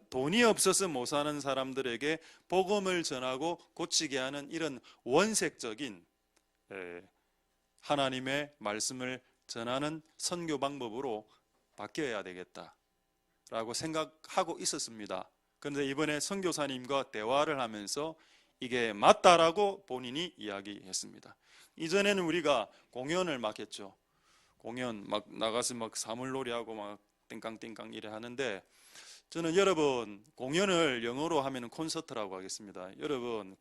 돈이 없어서 못 사는 사람들에게 복음을 전하고 고치게 하는 이런 원색적인 하나님의 말씀을 전하는 선교 방법으로 바뀌어야 되겠다라고 생각하고 있었습니다. 그런데 이번에 선교사님과 대화를 하면서 이게 맞다라고 본인이 이야기했습니다. 이전에는 우리가 공연을 막 했죠. 공연 막 나가서 막 사물놀이하고 막 띵깡띵깡 이래 하는데 저는 여러분 공연을 영어로 하면 콘서트라고 하겠습니다. 여러분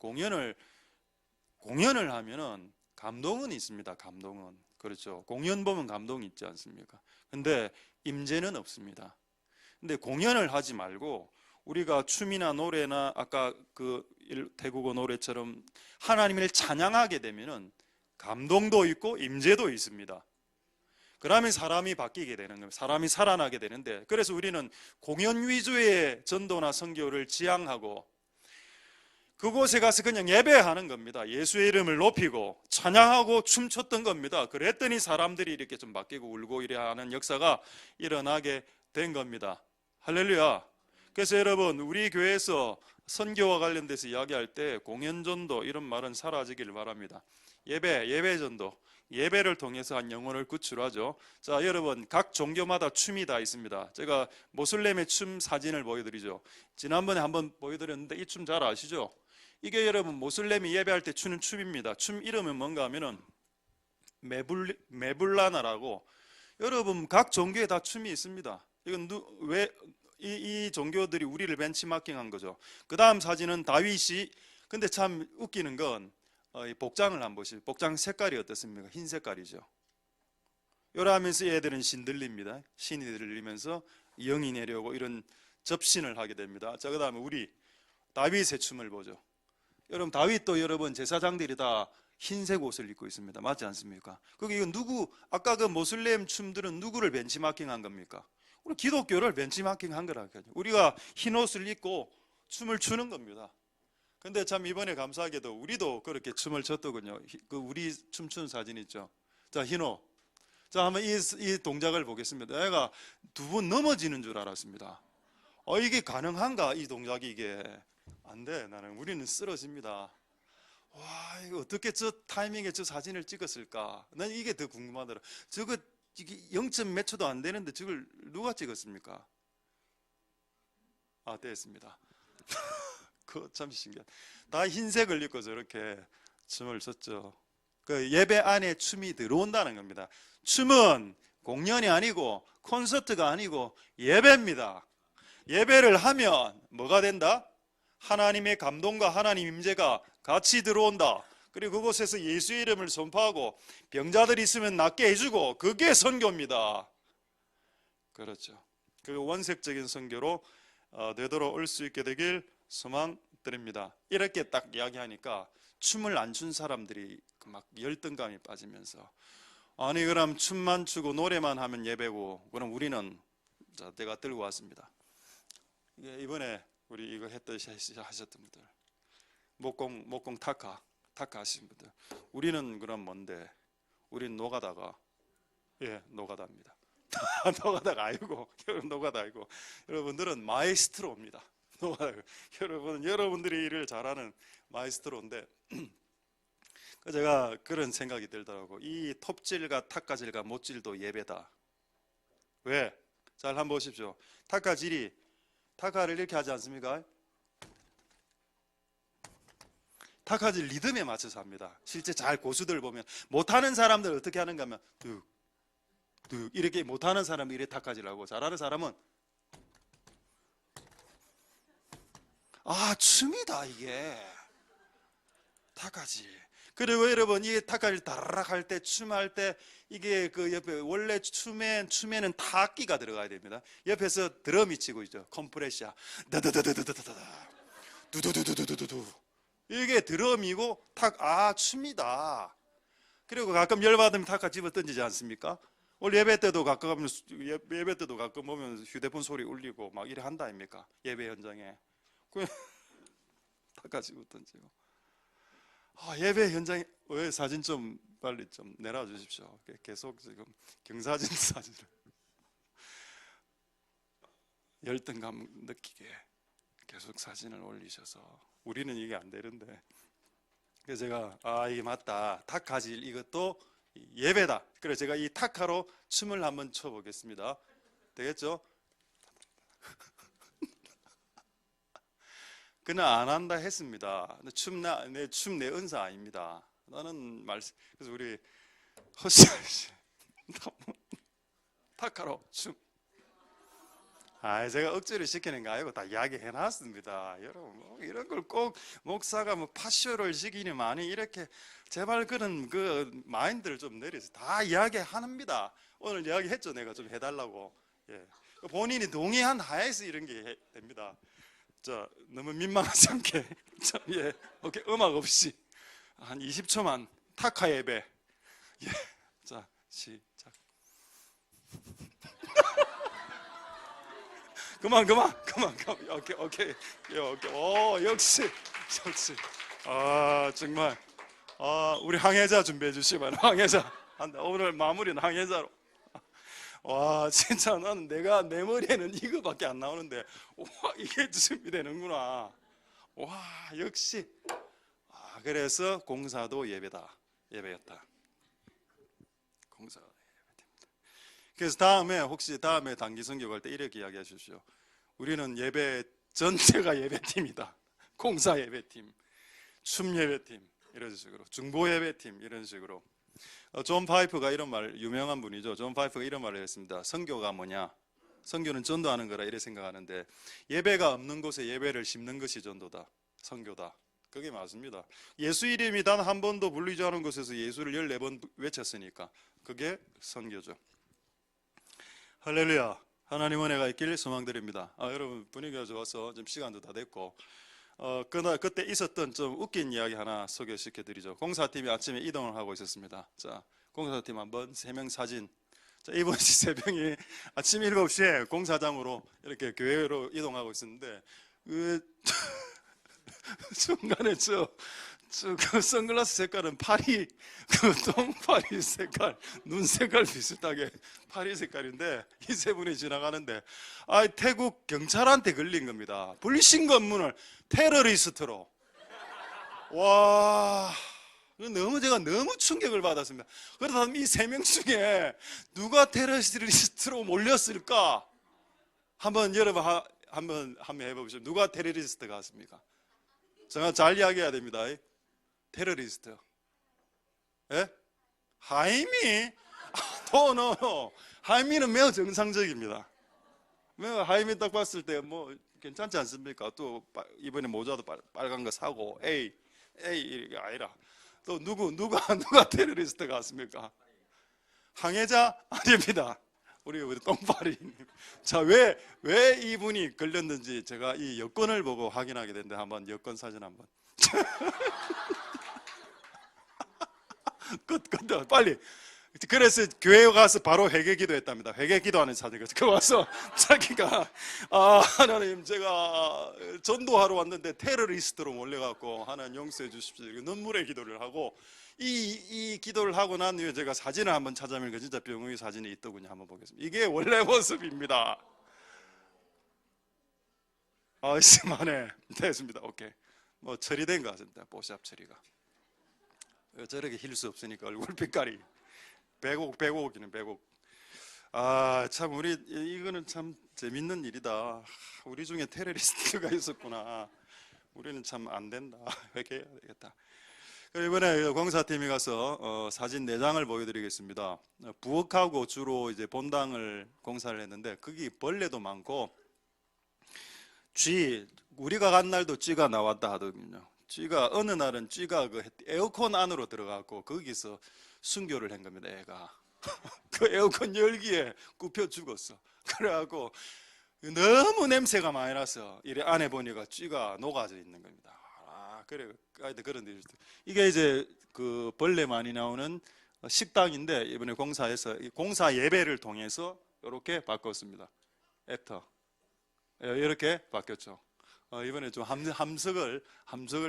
공연을 하면은 감동은 있습니다. 감동은. 그렇죠. 공연 보면 감동이 있지 않습니까? 근데 임재는 없습니다. 근데 공연을 하지 말고 우리가 춤이나 노래나 아까 그 태국어 노래처럼 하나님을 찬양하게 되면은 감동도 있고 임재도 있습니다. 그러면 사람이 바뀌게 되는 겁니다. 사람이 살아나게 되는데, 그래서 우리는 공연 위주의 전도나 선교를 지향하고 그곳에 가서 그냥 예배하는 겁니다. 예수의 이름을 높이고 찬양하고 춤췄던 겁니다. 그랬더니 사람들이 이렇게 좀 바뀌고 울고 이래 하는 역사가 일어나게 된 겁니다. 할렐루야. 그래서 여러분, 우리 교회에서 선교와 관련돼서 이야기할 때 공연전도 이런 말은 사라지길 바랍니다. 예배 전도, 예배를 통해서 한 영혼을 구출하죠. 자, 여러분, 각 종교마다 춤이 다 있습니다. 제가 모슬렘의 춤 사진을 보여드리죠. 지난번에 한번 보여드렸는데 이 춤 잘 아시죠? 이게 여러분 모슬렘이 예배할 때 추는 춤입니다. 춤 이름은 뭔가 하면은 메불라나라고, 여러분 각 종교에 다 춤이 있습니다. 이건 이 종교들이 우리를 벤치마킹한 거죠. 그 다음 사진은 다윗이, 근데 참 웃기는 건 복장을 한번 보시죠. 복장 색깔이 어떻습니까? 흰 색깔이죠. 요러하면서 얘들은 신들립니다. 신이 들리면서 영이 내려오고 이런 접신을 하게 됩니다. 자, 그 다음에 우리 다윗의 춤을 보죠. 여러분 다윗도 여러분 제사장들이 다 흰색 옷을 입고 있습니다. 맞지 않습니까? 그게 이건 누구, 아까 그 모슬렘 춤들은 누구를 벤치마킹한 겁니까? 우리 기독교를 벤치마킹한 거라니까요. 우리가 흰 옷을 입고 춤을 추는 겁니다. 근데 참 이번에 감사하게도 우리도 그렇게 춤을 췄더군요. 그 우리 춤추는 사진 있죠. 자, 흰 옷. 자, 한번 이 동작을 보겠습니다. 내가 두 번 넘어지는 줄 알았습니다. 이게 가능한가? 이 동작이 이게 안 돼. 우리는 쓰러집니다. 와, 이거 어떻게 저 타이밍에 저 사진을 찍었을까? 난 이게 더 궁금하더라. 저거 이게 0. 몇 초도 안 되는데 저걸 누가 찍었습니까? 아, 됐습니다. 그거 참 신기하다. 다 흰색을 입고 저렇게 춤을 췄죠. 그 예배 안에 춤이 들어온다는 겁니다. 춤은 공연이 아니고 콘서트가 아니고 예배입니다. 예배를 하면 뭐가 된다? 하나님의 감동과 하나님 임재가 같이 들어온다. 그리고 그곳에서 예수의 이름을 선포하고 병자들 있으면 낫게 해주고, 그게 선교입니다. 그렇죠. 그 원색적인 선교로 되돌아올 수 있게 되길 소망드립니다. 이렇게 딱 이야기하니까 춤을 안 춘 사람들이 막 열등감이 빠지면서, 아니 그럼 춤만 추고 노래만 하면 예배고, 그럼 우리는, 자, 내가 들고 왔습니다. 이번에 우리 이거 했듯이 하셨던 분들, 목공 타카 하신 분들, 우리는 그럼 뭔데? 우리는 노가다가, 노가다입니다. 노가다가 아니고, 노가다 아니고, 여러분들은 마에스트로입니다. 노가다. 여러분들이 일을 잘하는 마에스트로인데, 제가 그런 생각이 들더라고. 이 톱질과 탁가질과 못질도 예배다. 왜? 잘 한번 보십시오. 타카를 이렇게 하지 않습니까? 타카질 리듬에 맞춰서 합니다. 실제 잘 고수들 보면, 못하는 사람들 어떻게 하는가 하면 뚝 이렇게, 못하는 사람이 이렇게 타카질 하고, 잘하는 사람은 춤이다 이게 타카질. 그리고 여러분 이 타카질 다라락 할 때, 춤할 때 이게 그 옆에 원래 춤에는 타악기가 들어가야 됩니다. 옆에서 드럼이 치고 있죠. 컴프레셔 다다다다다다다 두두두두두두두, 이게 드럼이고 춤이다. 그리고 가끔 열받으면 타카 집어 던지지 않습니까? 오늘 예배 때도 가끔 보면 휴대폰 소리 울리고 막 이래 한다 아닙니까? 예배 현장에 그냥 타카 집어 던지고. 예배 현장에 왜 사진 좀 빨리 좀 내놔 주십시오. 계속 지금 경사진 사진을 열등감 느끼게 계속 사진을 올리셔서, 우리는 이게 안 되는데. 그래서 제가 이게 맞다, 타카질 이것도 예배다. 그래서 제가 이 타카로 춤을 한번 춰보겠습니다. 되겠죠? 그냥 안 한다 했습니다. 춤 내 은사 아닙니다. 나는 그래서 우리 허씨 타카로 춤. 제가 억지로 시키는 거 아니고 다 이야기해 놨습니다. 여러분, 뭐 이런 걸 꼭 목사가 뭐 파쇼를 시키니만이 이렇게 제발 그런 그 마인드를 좀 내리세요. 다 이야기합니다. 오늘 이야기했죠. 내가 좀 해달라고. 예. 본인이 동의한 하에서 이런 게 됩니다. 자, 너무 민망하지 않게. 자, 예. 오케이. 음악 없이 한 20초만 타카 예배. 예. 자, 시작. 그만. 오케이. 예, 오케이. 오, 역시. 정말. 우리 항해자 준비해 주시면 항해자. 오늘 마무리는 항해자로. 와, 진짜 나는 내 머리에는 이거밖에 안 나오는데, 와, 이게 준비되는구나. 와, 역시. 그래서 공사도 예배였다. 공사가 예배됩니다. 그래서 혹시 다음에 단기 선교할 때 이렇게 이야기해 주십시오. 우리는 예배 전체가 예배팀이다. 공사 예배팀, 춤 예배팀 이런 식으로, 중보 예배팀 이런 식으로. 존 파이프가 이런 말, 유명한 분이죠. 존 파이프가 이런 말을 했습니다. 선교가 뭐냐? 선교는 전도하는 거라 이래 생각하는데, 예배가 없는 곳에 예배를 심는 것이 전도다, 선교다. 그게 맞습니다. 예수 이름이 단 한 번도 불리지 않은 곳에서 예수를 14번 외쳤으니까 그게 선교죠. 할렐루야. 하나님 은혜가 있길 소망드립니다. 여러분, 분위기가 좋아서 좀 시간도 다 됐고, 그때 있었던 좀 웃긴 이야기 하나 소개시켜 드리죠. 공사팀이 아침에 이동을 하고 있었습니다. 자, 공사팀 한번 3명 사진. 자, 이번 새벽에 아침 7시에 공사장으로 이렇게 교회로 이동하고 있었는데, 중간에 그 선글라스 색깔은 파리, 그 똥파리 색깔, 눈 색깔 비슷하게 파리 색깔인데, 이 세 분이 지나가는데, 태국 경찰한테 걸린 겁니다. 불신 검문을 테러리스트로. 와, 제가 너무 충격을 받았습니다. 그렇다면 이 3명 중에 누가 테러리스트로 몰렸을까? 한번 여러분 한번 해보시죠. 누가 테러리스트 같습니까? 제가 잘 이야기해야 됩니다. 테러리스트. 예? 하이미? 노. 하이미는 매우 정상적입니다. 하이미 딱 봤을 때 뭐 괜찮지 않습니까? 또 이번에 모자도 빨간 거 사고, 에이 이게 아니라 또 누가 테러리스트 같습니까? 항해자 아닙니다. 우리 똥파리님. 자, 왜 이분이 걸렸는지 제가 이 여권을 보고 확인하게 됐는데, 한번 여권 사진 한번. 끝, 빨리. 그래서 교회 가서 바로 회개 기도했답니다. 회개 기도하는 사진. 그 와서 자기가 하나님, 제가 전도하러 왔는데 테러리스트로 몰려갖고 하나님 용서해 주십시오. 눈물의 기도를 하고, 이 기도를 하고 난 후에 제가 사진을 한번 찾아보니까 진짜 병의 사진이 있더군요. 한번 보겠습니다. 이게 원래 모습입니다. 심하네. 됐습니다. 오케이. 뭐 처리된 것 같습니다. 보샵 처리가. 저렇게 힐 수 없으니까 얼굴 빛깔이 백옥이네, 백옥. 참, 이거는 참 재밌는 일이다. 우리 중에 테러리스트가 있었구나. 우리는 참 안 된다. 회개해야 되겠다. 이번에 공사팀이 가서 사진 4장을 보여드리겠습니다. 부엌하고 주로 이제 본당을 공사를 했는데, 거기 벌레도 많고 우리가 간 날도 쥐가 나왔다 하더군요. 어느 날은 쥐가 그 에어컨 안으로 들어가고 거기서 순교를 한 겁니다. 애가 그 에어컨 열기에 굽혀 죽었어. 그래갖고 너무 냄새가 많이 나서 이래 안에 보니까 쥐가 녹아져 있는 겁니다. 그래, 그런 일이 있어요. 이게 이제 그 벌레 많이 나오는 식당인데, 이번에 공사해서 공사 예배를 통해서 이렇게 바꿨습니다. 애프터 이렇게 바뀌었죠. 이번에 좀 함석을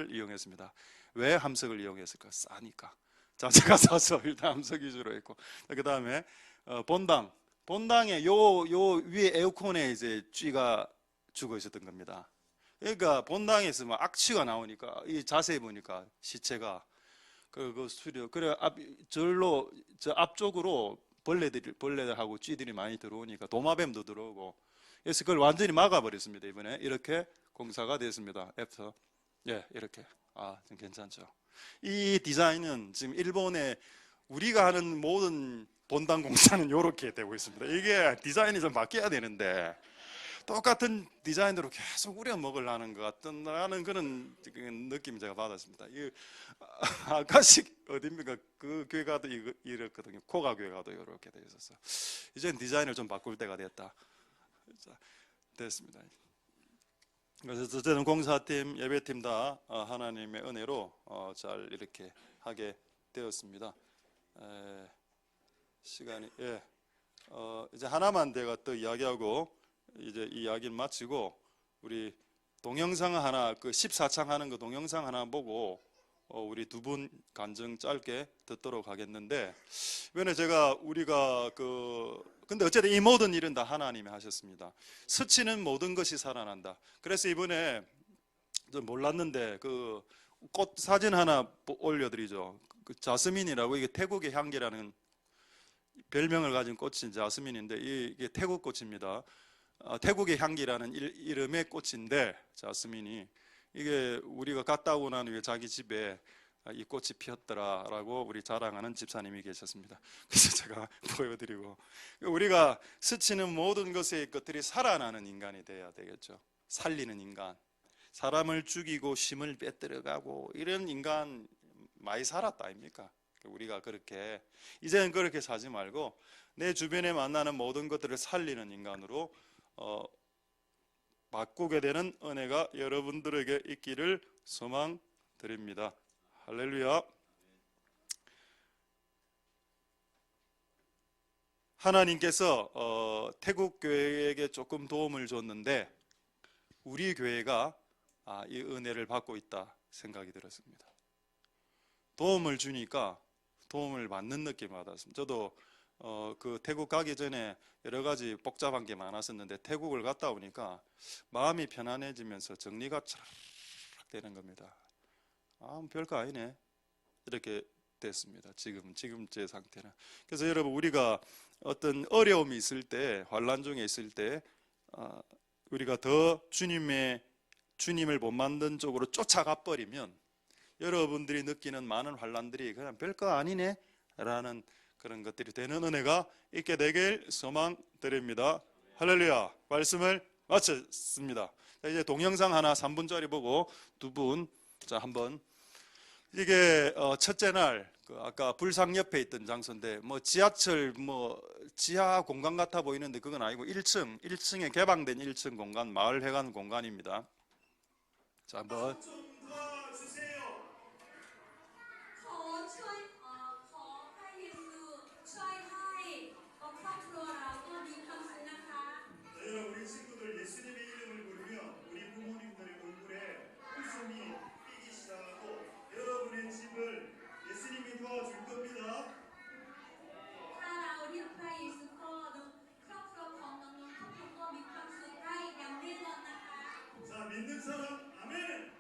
이용했습니다. 왜 함석을 이용했을까? 싸니까. 자, 제가 사서 일단 함석 위주로 했고, 그 다음에 본당에 요 위에 에어컨에 이제 쥐가 죽어 있었던 겁니다. 그러니까 본당에서 막 악취가 나오니까, 이 자세히 보니까 시체가 그래 저 앞쪽으로 벌레들하고 쥐들이 많이 들어오니까 도마뱀도 들어오고, 그래서 그걸 완전히 막아버렸습니다. 이번에 이렇게 공사가 됐습니다. 애프터. 예, 이렇게. 좀 괜찮죠. 이 디자인은 지금 일본에 우리가 하는 모든 본당 공사는 이렇게 되고 있습니다. 이게 디자인이 좀 바뀌어야 되는데, 똑같은 디자인으로 계속 우려 먹으려는 것 같다는 그런 느낌 제가 받았습니다. 이 아까식 어딥니까? 그 교회가도 이렇거든요. 코가 교회가도 이렇게 돼 있었어. 이젠 디자인을 좀 바꿀 때가 됐다. 됐습니다. 그래서 저는 공사팀, 예배팀 다 하나님의 은혜로 잘 이렇게 하게 되었습니다. 시간이 이제 하나만 제가 또 이야기하고 이제 이 이야기를 마치고 우리 동영상 하나 그 14창 하는 거 동영상 하나 보고 우리 두 분 간증 짧게 듣도록 하겠는데 이번에 우리가 근데 어쨌든 이 모든 일은 다 하나님이 하셨습니다. 스치는 모든 것이 살아난다. 그래서 이번에 좀 몰랐는데 그 꽃 사진 하나 올려드리죠. 그 자스민이라고 이게 태국의 향기라는 별명을 가진 꽃인 자스민인데 이게 태국 꽃입니다. 태국의 향기라는 이름의 꽃인데 자스민이 이게 우리가 갔다 오고 난 후에 자기 집에 이 꽃이 피었더라라고 우리 자랑하는 집사님이 계셨습니다. 그래서 제가 보여드리고 우리가 스치는 모든 것들이 살아나는 인간이 돼야 되겠죠. 살리는 인간. 사람을 죽이고 심을 빼뜨려가고 이런 인간 많이 살았다 아닙니까? 우리가 그렇게 이제는 그렇게 사지 말고 내 주변에 만나는 모든 것들을 살리는 인간으로 바꾸게 되는 은혜가 여러분들에게 있기를 소망드립니다. 할렐루야. 하나님께서 태국 교회에게 조금 도움을 줬는데 우리 교회가 이 은혜를 받고 있다 생각이 들었습니다. 도움을 주니까 도움을 받는 느낌을 받았습니다. 저도 그 태국 가기 전에 여러 가지 복잡한 게 많았었는데 태국을 갔다 오니까 마음이 편안해지면서 정리가 쫙 되는 겁니다. 별거 아니네 이렇게 됐습니다. 지금 제 상태는. 그래서 여러분 우리가 어떤 어려움이 있을 때 환난 중에 있을 때 우리가 더 주님을 못 만든 쪽으로 쫓아가 버리면 여러분들이 느끼는 많은 환난들이 그냥 별거 아니네 라는 그런 것들이 되는 은혜가 있게 되길 소망드립니다. 할렐루야. 말씀을 마쳤습니다. 이제 동영상 하나 3분짜리 보고 두 분 한번 이게 첫째 날 아까 불상 옆에 있던 장소인데 지하철 지하 공간 같아 보이는데 그건 아니고 1층에 개방된 1층 공간 마을회관 공간입니다. 자 한번 우리 친구들 예수님의 이름을 부르며 우리 부모님들의 얼굴에 웃음이 삐기 시작하고 여러분의 집을 예수님이 도와줄 겁니다. 자 믿는 사람 아멘.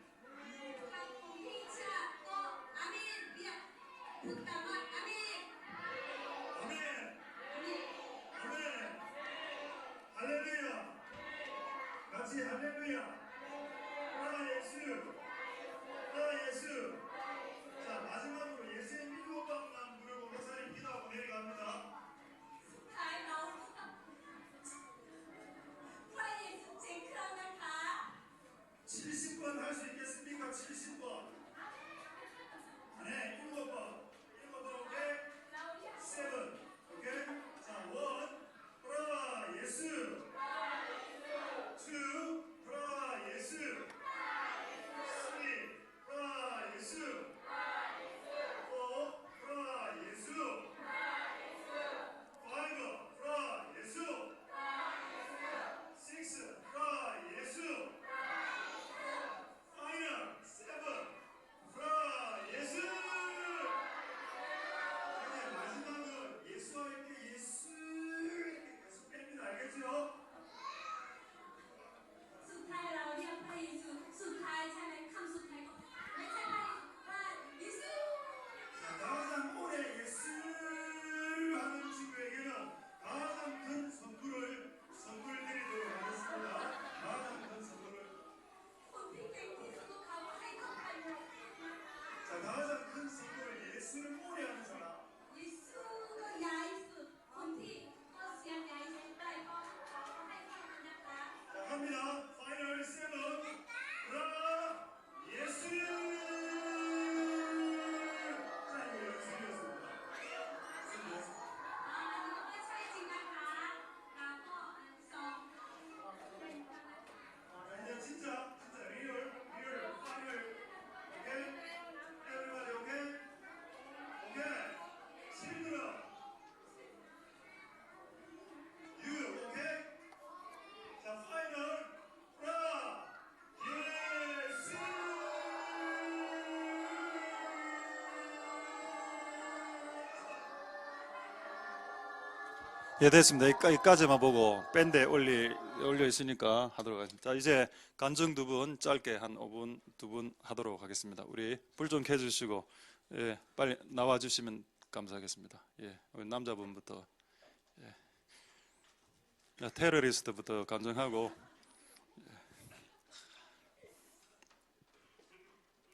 할렐루야. 같이 할렐루야. 예수. 자 마지막으로 예수님 7번만 부르고 목사님 기도하고 내려갑니다. 70번 할 수 있겠습니까? 70번. 네, 7번. 오케이? 7. 오케이? 자, 1. 프라 예수. 2. 프라 예수. 예, 됐습니다. 여기까지만 보고 밴드에 올려 있으니까 하도록 하겠습니다. 자, 이제 간증 두 분 짧게 한 5분 두 분 하도록 하겠습니다. 우리 불 좀 켜주시고 예, 빨리 나와 주시면 감사하겠습니다. 예, 우리 남자분부터 예, 테러리스트부터 간증하고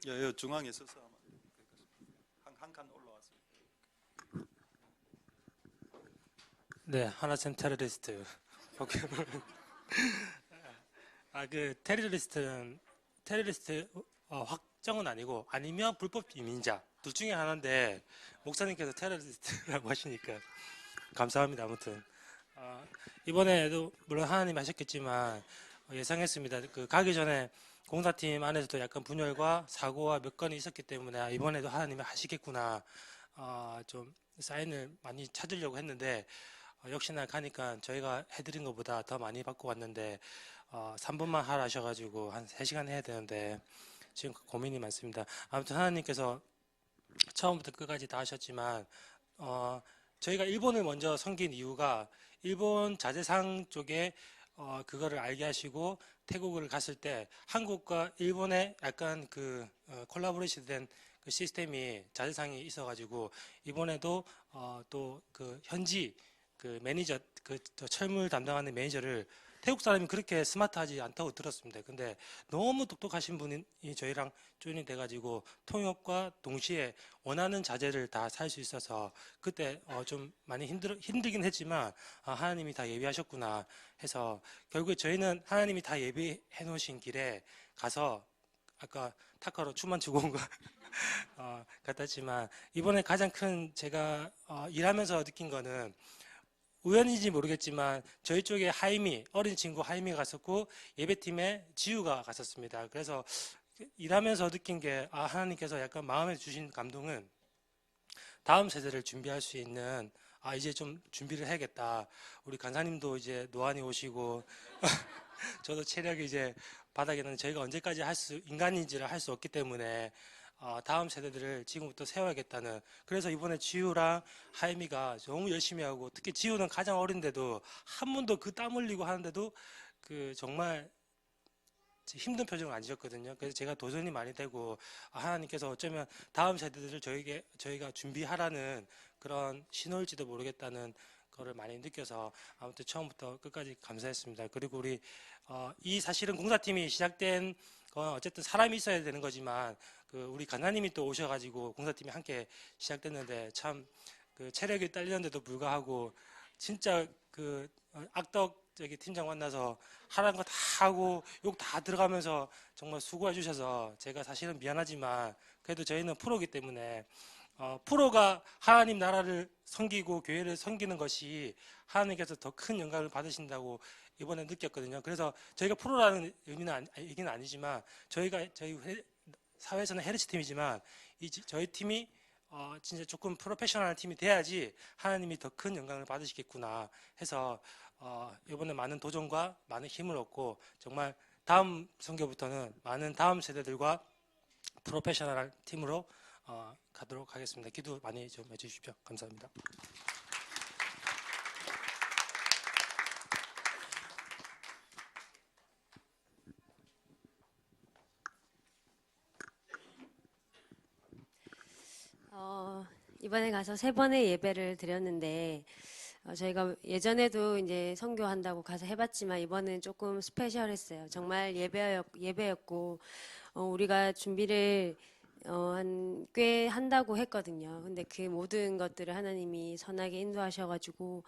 예, 예, 중앙에 있어서 한 칸 올라왔어요. 네, 하나쌤 테러리스트. 포켓몬. 그 테러리스트 확정은 아니고 아니면 불법 이민자 둘 중에 하나인데 목사님께서 테러리스트라고 하시니까 감사합니다. 아무튼 이번에도 물론 하나님 하셨겠지만 예상했습니다. 그 가기 전에 공사팀 안에서도 약간 분열과 사고와 몇 건이 있었기 때문에 이번에도 하나님이 하시겠구나 좀 사인을 많이 찾으려고 했는데 역시나 가니까 저희가 해드린 것보다 더 많이 받고 왔는데 3분만 하라 하셔가지고 한 3시간 해야 되는데 지금 고민이 많습니다. 아무튼 하나님께서 처음부터 끝까지 다 하셨지만 저희가 일본을 먼저 섬긴 이유가 일본 자재상 쪽에 그거를 알게 하시고 태국을 갔을 때 한국과 일본의 약간 그 콜라보레이션 된 그 시스템이 자재상이 있어가지고 이번에도 또 그 현지 그 매니저 저 철물 담당하는 매니저를 태국 사람이 그렇게 스마트하지 않다고 들었습니다. 근데 너무 똑똑하신 분이 저희랑 조인이 돼가지고 통역과 동시에 원하는 자재를 다 살 수 있어서 그때 좀 많이 힘들긴 했지만 하나님이 다 예비하셨구나 해서 결국에 저희는 하나님이 다 예비해 놓으신 길에 가서 아까 타카로 춤만 추고 온 거 같았지만 이번에 가장 큰 제가 일하면서 느낀 거는 우연인지 모르겠지만 저희 쪽에 하이미 어린 친구 하이미가 갔었고 예배팀에 지우가 갔었습니다. 그래서 일하면서 느낀 게 하나님께서 약간 마음에 주신 감동은 다음 세대를 준비할 수 있는 이제 좀 준비를 해야겠다. 우리 간사님도 이제 노안이 오시고 저도 체력이 이제 바닥에는 저희가 언제까지 인간인지를 할 수 없기 때문에 다음 세대들을 지금부터 세워야겠다는 그래서 이번에 지우랑 하이미가 너무 열심히 하고 특히 지우는 가장 어린데도 한 번도 그 땀 흘리고 하는데도 그 정말 힘든 표정을 안 지었거든요. 그래서 제가 도전이 많이 되고 하나님께서 어쩌면 다음 세대들을 저희가 준비하라는 그런 신호일지도 모르겠다는 거를 많이 느껴서 아무튼 처음부터 끝까지 감사했습니다. 그리고 우리 이 사실은 공사팀이 시작된 건 어쨌든 사람이 있어야 되는 거지만 그 우리 간사님이 또 오셔가지고 공사팀이 함께 시작됐는데 참 그 체력이 딸리는데도 불구하고 진짜 그 악덕 저기 팀장 만나서 하라는 거 다 하고 욕 다 들어가면서 정말 수고해 주셔서 제가 사실은 미안하지만 그래도 저희는 프로기 때문에 프로가 하나님 나라를 섬기고 교회를 섬기는 것이 하나님께서 더 큰 영광을 받으신다고 이번에 느꼈거든요. 그래서 저희가 프로라는 얘기는 아니지만 저희 사회에서는 헤르츠 팀이지만 저희 팀이 진짜 조금 프로페셔널한 팀이 돼야지 하나님이 더 큰 영광을 받으시겠구나 해서 이번에 많은 도전과 많은 힘을 얻고 정말 다음 선교부터는 많은 다음 세대들과 프로페셔널한 팀으로 가도록 하겠습니다. 기도 많이 좀 해주십시오. 감사합니다. 이번에 가서 3번의 예배를 드렸는데 저희가 예전에도 이제 선교한다고 가서 해봤지만 이번엔 조금 스페셜했어요. 정말 예배였고 우리가 준비를 꽤 한다고 했거든요. 근데 그 모든 것들을 하나님이 선하게 인도하셔가지고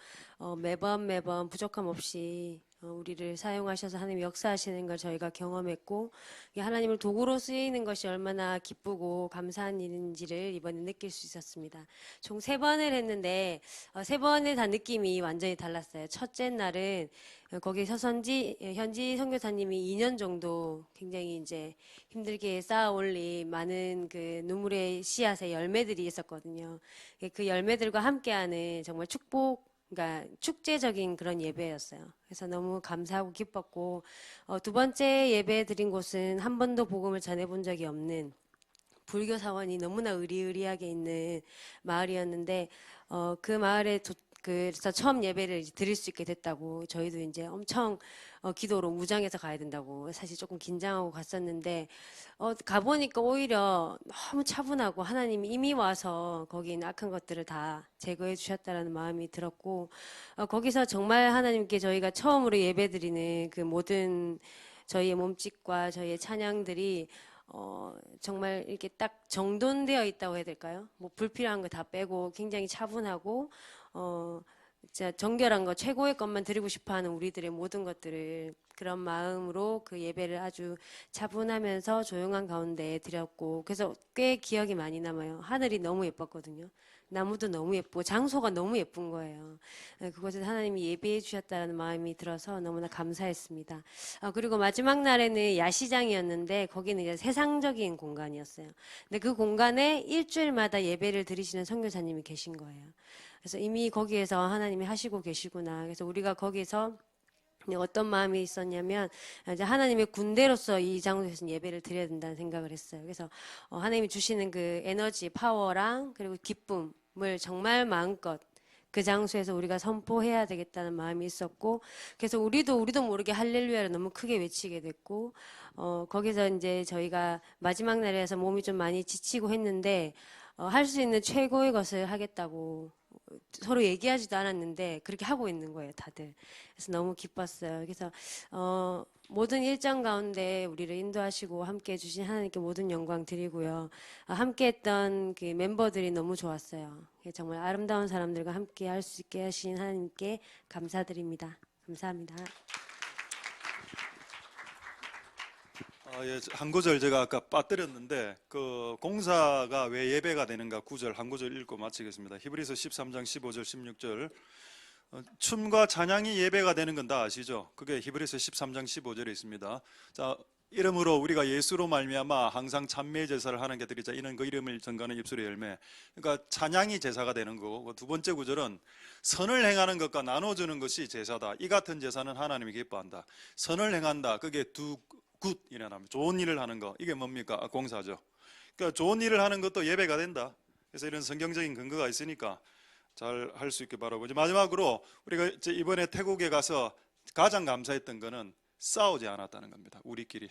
매번 부족함 없이 우리를 사용하셔서 하나님 역사하시는 걸 저희가 경험했고 하나님을 도구로 쓰이는 것이 얼마나 기쁘고 감사한 일인지를 이번에 느낄 수 있었습니다. 총 3번을 했는데 3번에 다 느낌이 완전히 달랐어요. 첫째 날은 거기 현지 선교사님이 2년 정도 굉장히 이제 힘들게 쌓아 올린 많은 그 눈물의 씨앗의 열매들이 있었거든요. 그 열매들과 함께하는 정말 그러니까 축제적인 그런 예배였어요. 그래서 너무 감사하고 기뻤고 두 번째 예배 드린 곳은 한 번도 복음을 전해본 적이 없는 불교 사원이 너무나 의리의리하게 있는 마을이었는데 그 마을에 그래서 처음 예배를 이제 드릴 수 있게 됐다고 저희도 이제 엄청 기도로 무장해서 가야 된다고 사실 조금 긴장하고 갔었는데 가보니까 오히려 너무 차분하고 하나님이 이미 와서 거기 있는 악한 것들을 다 제거해 주셨다라는 마음이 들었고 거기서 정말 하나님께 저희가 처음으로 예배드리는 그 모든 저희의 몸짓과 저희의 찬양들이 정말 이렇게 딱 정돈되어 있다고 해야 될까요? 뭐 불필요한 거 다 빼고 굉장히 차분하고 진짜 정결한 거 최고의 것만 드리고 싶어하는 우리들의 모든 것들을 그런 마음으로 그 예배를 아주 차분하면서 조용한 가운데 드렸고 그래서 꽤 기억이 많이 남아요. 하늘이 너무 예뻤거든요. 나무도 너무 예쁘고 장소가 너무 예쁜 거예요. 그곳에서 하나님이 예배해 주셨다는 마음이 들어서 너무나 감사했습니다. 그리고 마지막 날에는 야시장이었는데 거기는 이제 세상적인 공간이었어요. 근데 그 공간에 일주일마다 예배를 드리시는 선교사님이 계신 거예요. 그래서 이미 거기에서 하나님이 하시고 계시구나. 그래서 우리가 거기서 어떤 마음이 있었냐면 이제 하나님의 군대로서 이 장소에서 예배를 드려야 된다는 생각을 했어요. 그래서 하나님이 주시는 그 에너지, 파워랑 그리고 기쁨을 정말 마음껏 그 장소에서 우리가 선포해야 되겠다는 마음이 있었고 그래서 우리도 모르게 할렐루야를 너무 크게 외치게 됐고 거기서 이제 저희가 마지막 날에서 몸이 좀 많이 지치고 했는데 할 수 있는 최고의 것을 하겠다고 서로 얘기하지도 않았는데 그렇게 하고 있는 거예요, 다들. 그래서 너무 기뻤어요. 그래서 모든 일정 가운데 우리를 인도하시고 함께 해주신 하나님께 모든 영광 드리고요. 함께했던 그 멤버들이 너무 좋았어요. 정말 아름다운 사람들과 함께 할 수 있게 하신 하나님께 감사드립니다. 감사합니다. 예, 한 구절 제가 아까 빠뜨렸는데 그 공사가 왜 예배가 되는가 구절 한 구절 읽고 마치겠습니다. 히브리서 13장 15절 16절 춤과 찬양이 예배가 되는 건 다 아시죠? 그게 히브리서 13장 15절에 있습니다. 자, 이름으로 우리가 예수로 말미암아 항상 찬미의 제사를 하는 게 드리자 이는 그 이름을 전가는 입술의 열매. 그러니까 찬양이 제사가 되는 거고 두 번째 구절은 선을 행하는 것과 나눠주는 것이 제사다. 이 같은 제사는 하나님이 기뻐한다. 선을 행한다. 그게 굿 일어납니다. 좋은 일을 하는 거 이게 뭡니까? 공사죠. 그러니까 좋은 일을 하는 것도 예배가 된다. 그래서 이런 성경적인 근거가 있으니까 잘 할 수 있게 바라고 이제 마지막으로 우리가 이제 이번에 태국에 가서 가장 감사했던 거는 싸우지 않았다는 겁니다. 우리끼리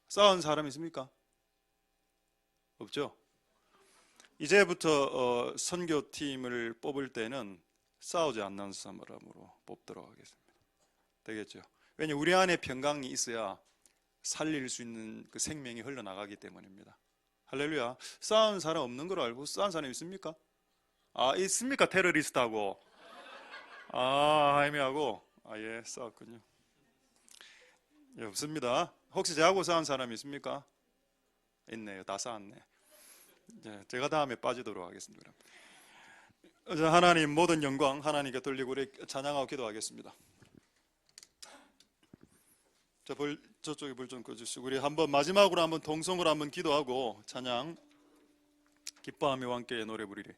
싸운 사람 있습니까? 없죠. 이제부터 선교팀을 뽑을 때는 싸우지 않는 사람으로 뽑도록 하겠습니다. 되겠죠? 왜냐 우리 안에 평강이 있어야 살릴 수 있는 그 생명이 흘러나가기 때문입니다. 할렐루야. 싸운 사람 없는 걸 알고 싸운 사람 있습니까? 있습니까? 테러리스트하고 하이미하고 예 싸웠군요. 예, 없습니다. 혹시 저하고 싸운 사람이 있습니까? 있네요. 다 싸웠네. 예, 제가 다음에 빠지도록 하겠습니다. 하나님 모든 영광 하나님께 돌리고 우리 찬양하고 기도하겠습니다. 저쪽에 불 좀 꺼주시고 우리 한번 마지막으로 한번 동성으로 한번 기도하고 찬양 기뻐하며 함께 노래 부리리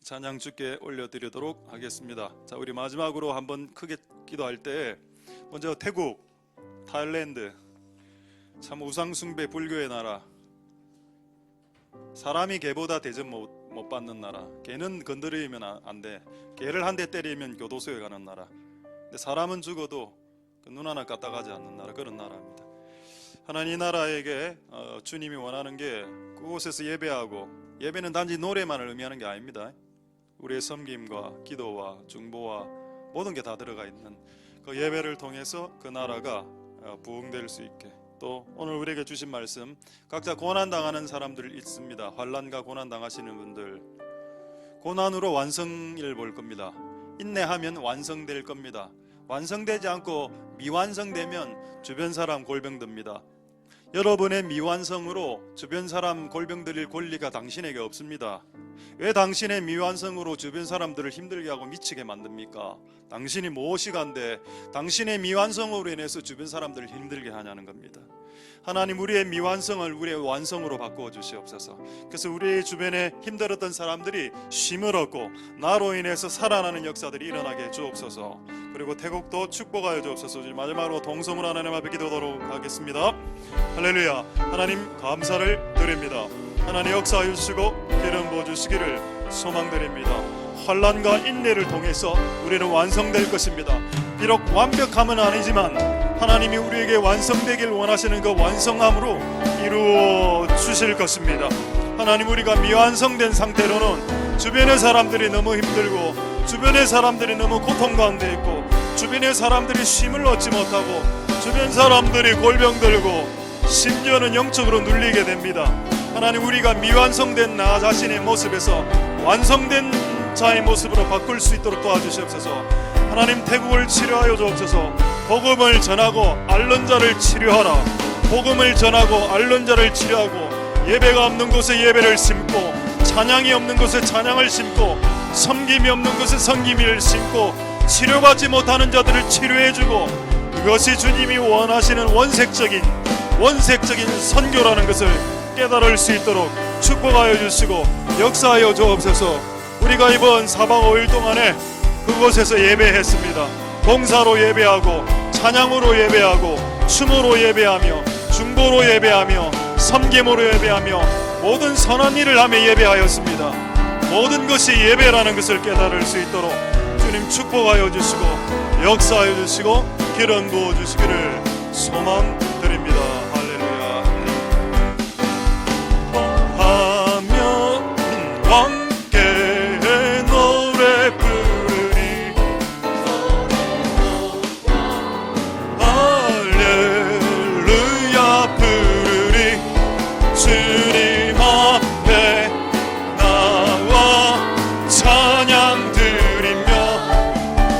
찬양 주께 올려드리도록 하겠습니다. 자, 우리 마지막으로 한번 크게 기도할 때 먼저 태국, 타일랜드 참 우상숭배 불교의 나라 사람이 개보다 대접 못 받는 나라 개는 건드리면 안 돼 개를 한 대 때리면 교도소에 가는 나라 근데 사람은 죽어도 눈 하나 까딱하지 않는 나라 그런 나라입니다. 하나님 이 나라에게 주님이 원하는 게 그곳에서 예배하고 예배는 단지 노래만을 의미하는 게 아닙니다. 우리의 섬김과 기도와 중보와 모든 게 다 들어가 있는 그 예배를 통해서 그 나라가 부흥될 수 있게 또 오늘 우리에게 주신 말씀 각자 고난당하는 사람들 있습니다. 환난과 고난 당하시는 분들 고난으로 완성을 볼 겁니다. 인내하면 완성될 겁니다. 완성되지 않고 미완성되면 주변 사람 골병듭니다. 여러분의 미완성으로 주변 사람 골병들일 권리가 당신에게 없습니다. 왜 당신의 미완성으로 주변 사람들을 힘들게 하고 미치게 만듭니까? 당신이 무엇이 간데 당신의 미완성으로 인해서 주변 사람들을 힘들게 하냐는 겁니다. 하나님 우리의 미완성을 우리의 완성으로 바꾸어 주시옵소서. 그래서 우리 주변에 힘들었던 사람들이 쉼을 얻고 나로 인해서 살아나는 역사들이 일어나게 주옵소서. 그리고 태국도 축복하여 주옵소서. 마지막으로 동성으로 하나님 앞에 기도하도록 하겠습니다. 할렐루야. 하나님 감사를 드립니다. 하나님 역사하여 주시고 기름 부어 주시기를 소망드립니다. 환난과 인내를 통해서 우리는 완성될 것입니다. 비록 완벽함은 아니지만 하나님이 우리에게 완성되길 원하시는 그 완성함으로 이루어 주실 것입니다. 하나님, 우리가 미완성된 상태로는 주변의 사람들이 너무 힘들고 주변의 사람들이 너무 고통 가운데 있고 주변의 사람들이 쉼을 얻지 못하고 주변 사람들이 골병 들고 심지어는 영적으로 눌리게 됩니다. 하나님, 우리가 미완성된 나 자신의 모습에서 완성된 자의 모습으로 바꿀 수 있도록 도와주시옵소서. 하나님, 태국을 치료하여 주옵소서. 복음을 전하고 앓는 자를 치료하라. 복음을 전하고 앓는 자를 치료하고 예배가 없는 곳에 예배를 심고 찬양이 없는 곳에 찬양을 심고 섬김이 없는 곳에 섬김을 심고 치료받지 못하는 자들을 치료해주고, 그것이 주님이 원하시는 원색적인 선교라는 것을 깨달을 수 있도록 축복하여 주시고 역사하여 주옵소서. 우리가 이번 4박 5일 동안에 그곳에서 예배했습니다. 봉사로 예배하고 찬양으로 예배하고 춤으로 예배하며 중보로 예배하며 섬김으로 예배하며 모든 선한 일을 하며 예배하였습니다. 모든 것이 예배라는 것을 깨달을 수 있도록 주님 축복하여 주시고 역사하여 주시고 기름 부어 주시기를 소망드립니다. 할렐루야. 하면 함께 노래 부르리. 할렐루야 부르리. 주님 앞에 나와 찬양 드리며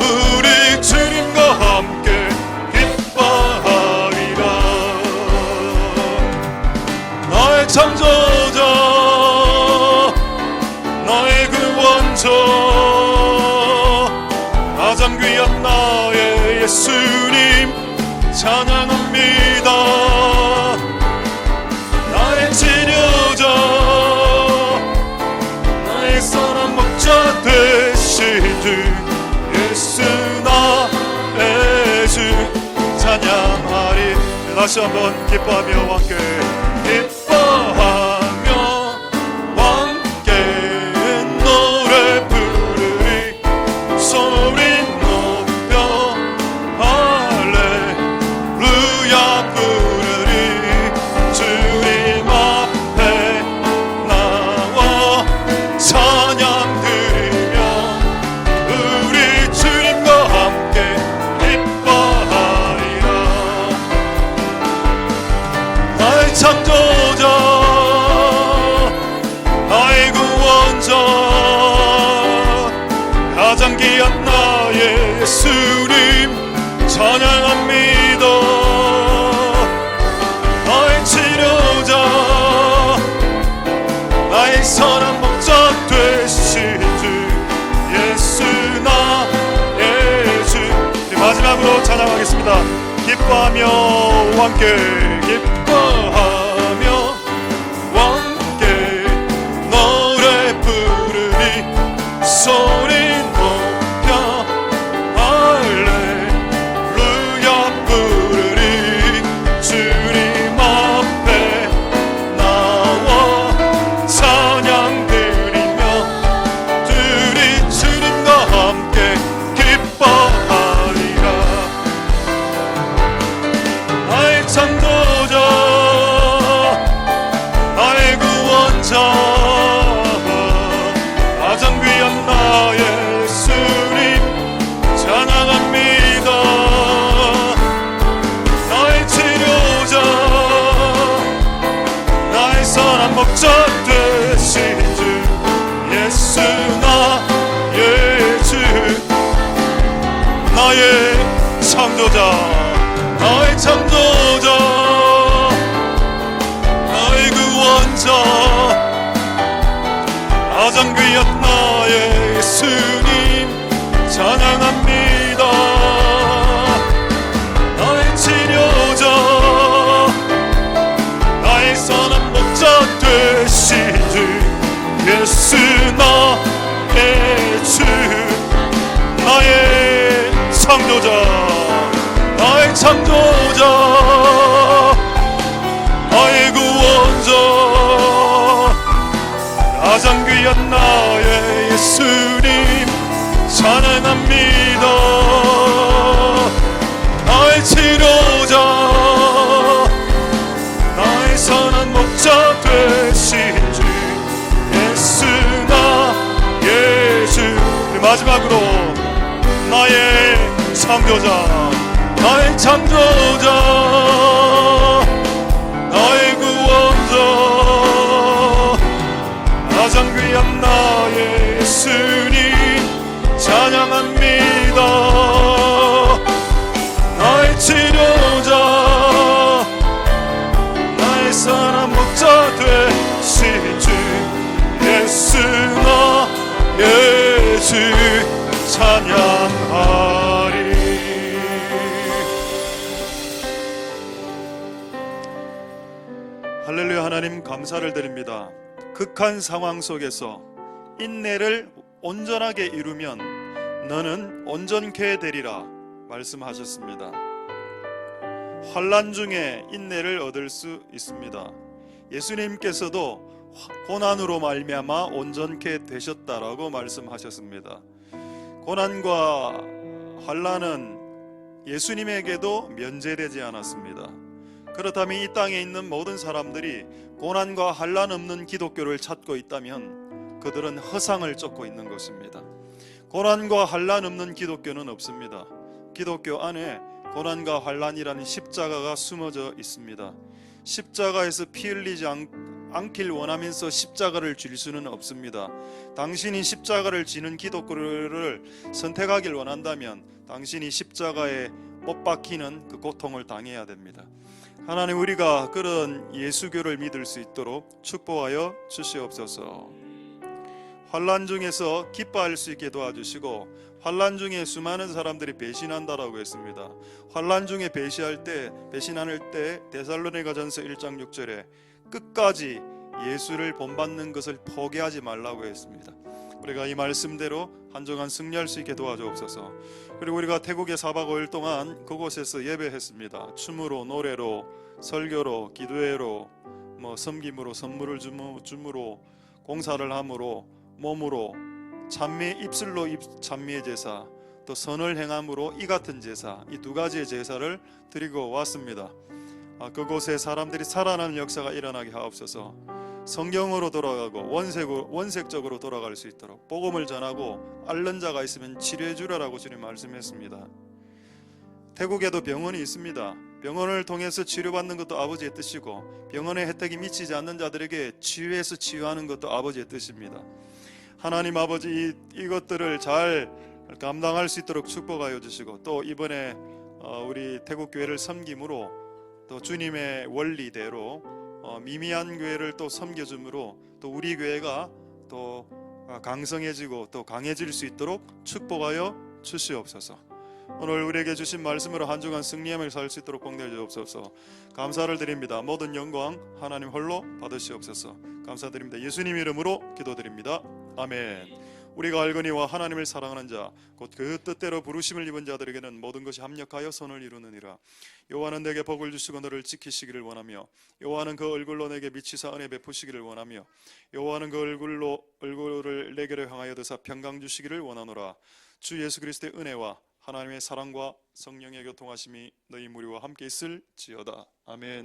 우리 주님과 함께 기뻐하리라. 나의 창조자, 나의 구원자, 가장 귀한 나의 예수님 찬양합니다. 나의 치료자, 나의 선한 목자 되신 주 예수 나의 주 찬양하리. 다시 한번 기뻐하며 함께 기뻐하며 함께 노래 부르리. 소리 높여 할렐루야 부르리. 주님 앞에 나와 찬양 드리며 우리 주님과 함께 기뻐하리라. 나의 창조자, 나의 구원자, 가장 귀한 나의 예수님 찬양합니다. 나의 치료자, 나의 선한 목자 되신 주 예수 나의 주. 마지막으로 찬양하겠습니다. 기뻐하며 함께 기뻐하며 함께 노래 부르리. 소리 높여 할렐루야 부르리. 주님 앞에 나와 찬양 드리며 우리 주님과 함께 기뻐하리라. 나의 창조자, 나의 구원자, 가장 귀한 나의 예수님 찬양합니다. 나의 치료자, 나의 선한 목자 되신 주 예수 나의 주. 나의 창조자, 나의 창조자, 나의 구원자, 가장 귀한 나의 예수님 찬양합니다. 나의 치료자, 나의 선한 목자 되신 주 예수 나의 주. 나의 창조자, 나의 창조자, 나의 구원자, 가장 귀한 나의 예수님 마지막으로 나의 창조자, 나의 창조자, 나의 구원자, 가장 귀한 나의 예수님 찬양합니다. 나의 치료자, 나의 사랑 목자 되신 주 예수, 나 예수 찬양하리. 할렐루야. 하나님 감사를 드립니다. 극한 상황 속에서 인내를 온전하게 이루면 너는 온전케 되리라 말씀하셨습니다. 환난 중에 인내를 얻을 수 있습니다. 예수님께서도 고난으로 말미암아 온전케 되셨다라고 말씀하셨습니다. 고난과 환난은 예수님에게도 면제되지 않았습니다. 그렇다면 이 땅에 있는 모든 사람들이 고난과 환난 없는 기독교를 찾고 있다면 그들은 허상을 쫓고 있는 것입니다. 고난과 환난 없는 기독교는 없습니다. 기독교 안에 고난과 환난이라는 십자가가 숨어져 있습니다. 십자가에서 피 흘리지 않길 원하면서 십자가를 질 수는 없습니다. 당신이 십자가를 지는 기독교를 선택하길 원한다면 당신이 십자가에 못 박히는 그 고통을 당해야 됩니다. 하나님, 우리가 그런 예수교를 믿을 수 있도록 축복하여 주시옵소서. 환난 중에서 기뻐할 수 있게 도와주시고, 환난 중에 수많은 사람들이 배신한다라고 했습니다. 환난 중에 배신할 때 데살로니가전서 1장 6절에 끝까지 예수를 본받는 것을 포기하지 말라고 했습니다. 우리가 이 말씀대로 한 주간 승리할 수 있게 도와주옵소서. 그리고 우리가 태국에 4박 5일 동안 그곳에서 예배했습니다. 춤으로, 노래로, 설교로, 기도회로, 섬김으로, 선물을 줌으로, 공사를 함으로, 몸으로, 입술로 찬미의 제사, 또 선을 행함으로 이 같은 제사, 이 두 가지의 제사를 드리고 왔습니다. 그곳에 사람들이 살아나는 역사가 일어나게 하옵소서. 성경으로 돌아가고 원색적으로 돌아갈 수 있도록 복음을 전하고 앓는 자가 있으면 치료해 주라라고 주님 말씀했습니다. 태국에도 병원이 있습니다. 병원을 통해서 치료받는 것도 아버지의 뜻이고, 병원의 혜택이 미치지 않는 자들에게 치유해서 치유하는 것도 아버지의 뜻입니다. 하나님 아버지, 이것들을 잘 감당할 수 있도록 축복하여 주시고, 또 이번에 우리 태국 교회를 섬김으로 또 주님의 원리대로 미미한 교회를 또 섬겨줌으로 또 우리 교회가 또 강성해지고 또 강해질 수 있도록 축복하여 주시옵소서. 오늘 우리에게 주신 말씀으로 한 주간 승리함을 살 수 있도록 복내어 주옵소서. 감사를 드립니다. 모든 영광 하나님 홀로 받으시옵소서. 감사드립니다. 예수님 이름으로 기도드립니다. 아멘. 우리가 알거니와 하나님을 사랑하는 자 곧 그 뜻대로 부르심을 입은 자들에게는 모든 것이 합력하여 선을 이루느니라. 여호와는 내게 복을 주시고 너를 지키시기를 원하며, 여호와는 그 얼굴로 내게 비치사 은혜 베푸시기를 원하며, 여호와는 그 얼굴을 내게로 향하여 드사 평강 주시기를 원하노라. 주 예수 그리스도의 은혜와 하나님의 사랑과 성령의 교통하심이 너희 무리와 함께 있을지어다. 아멘.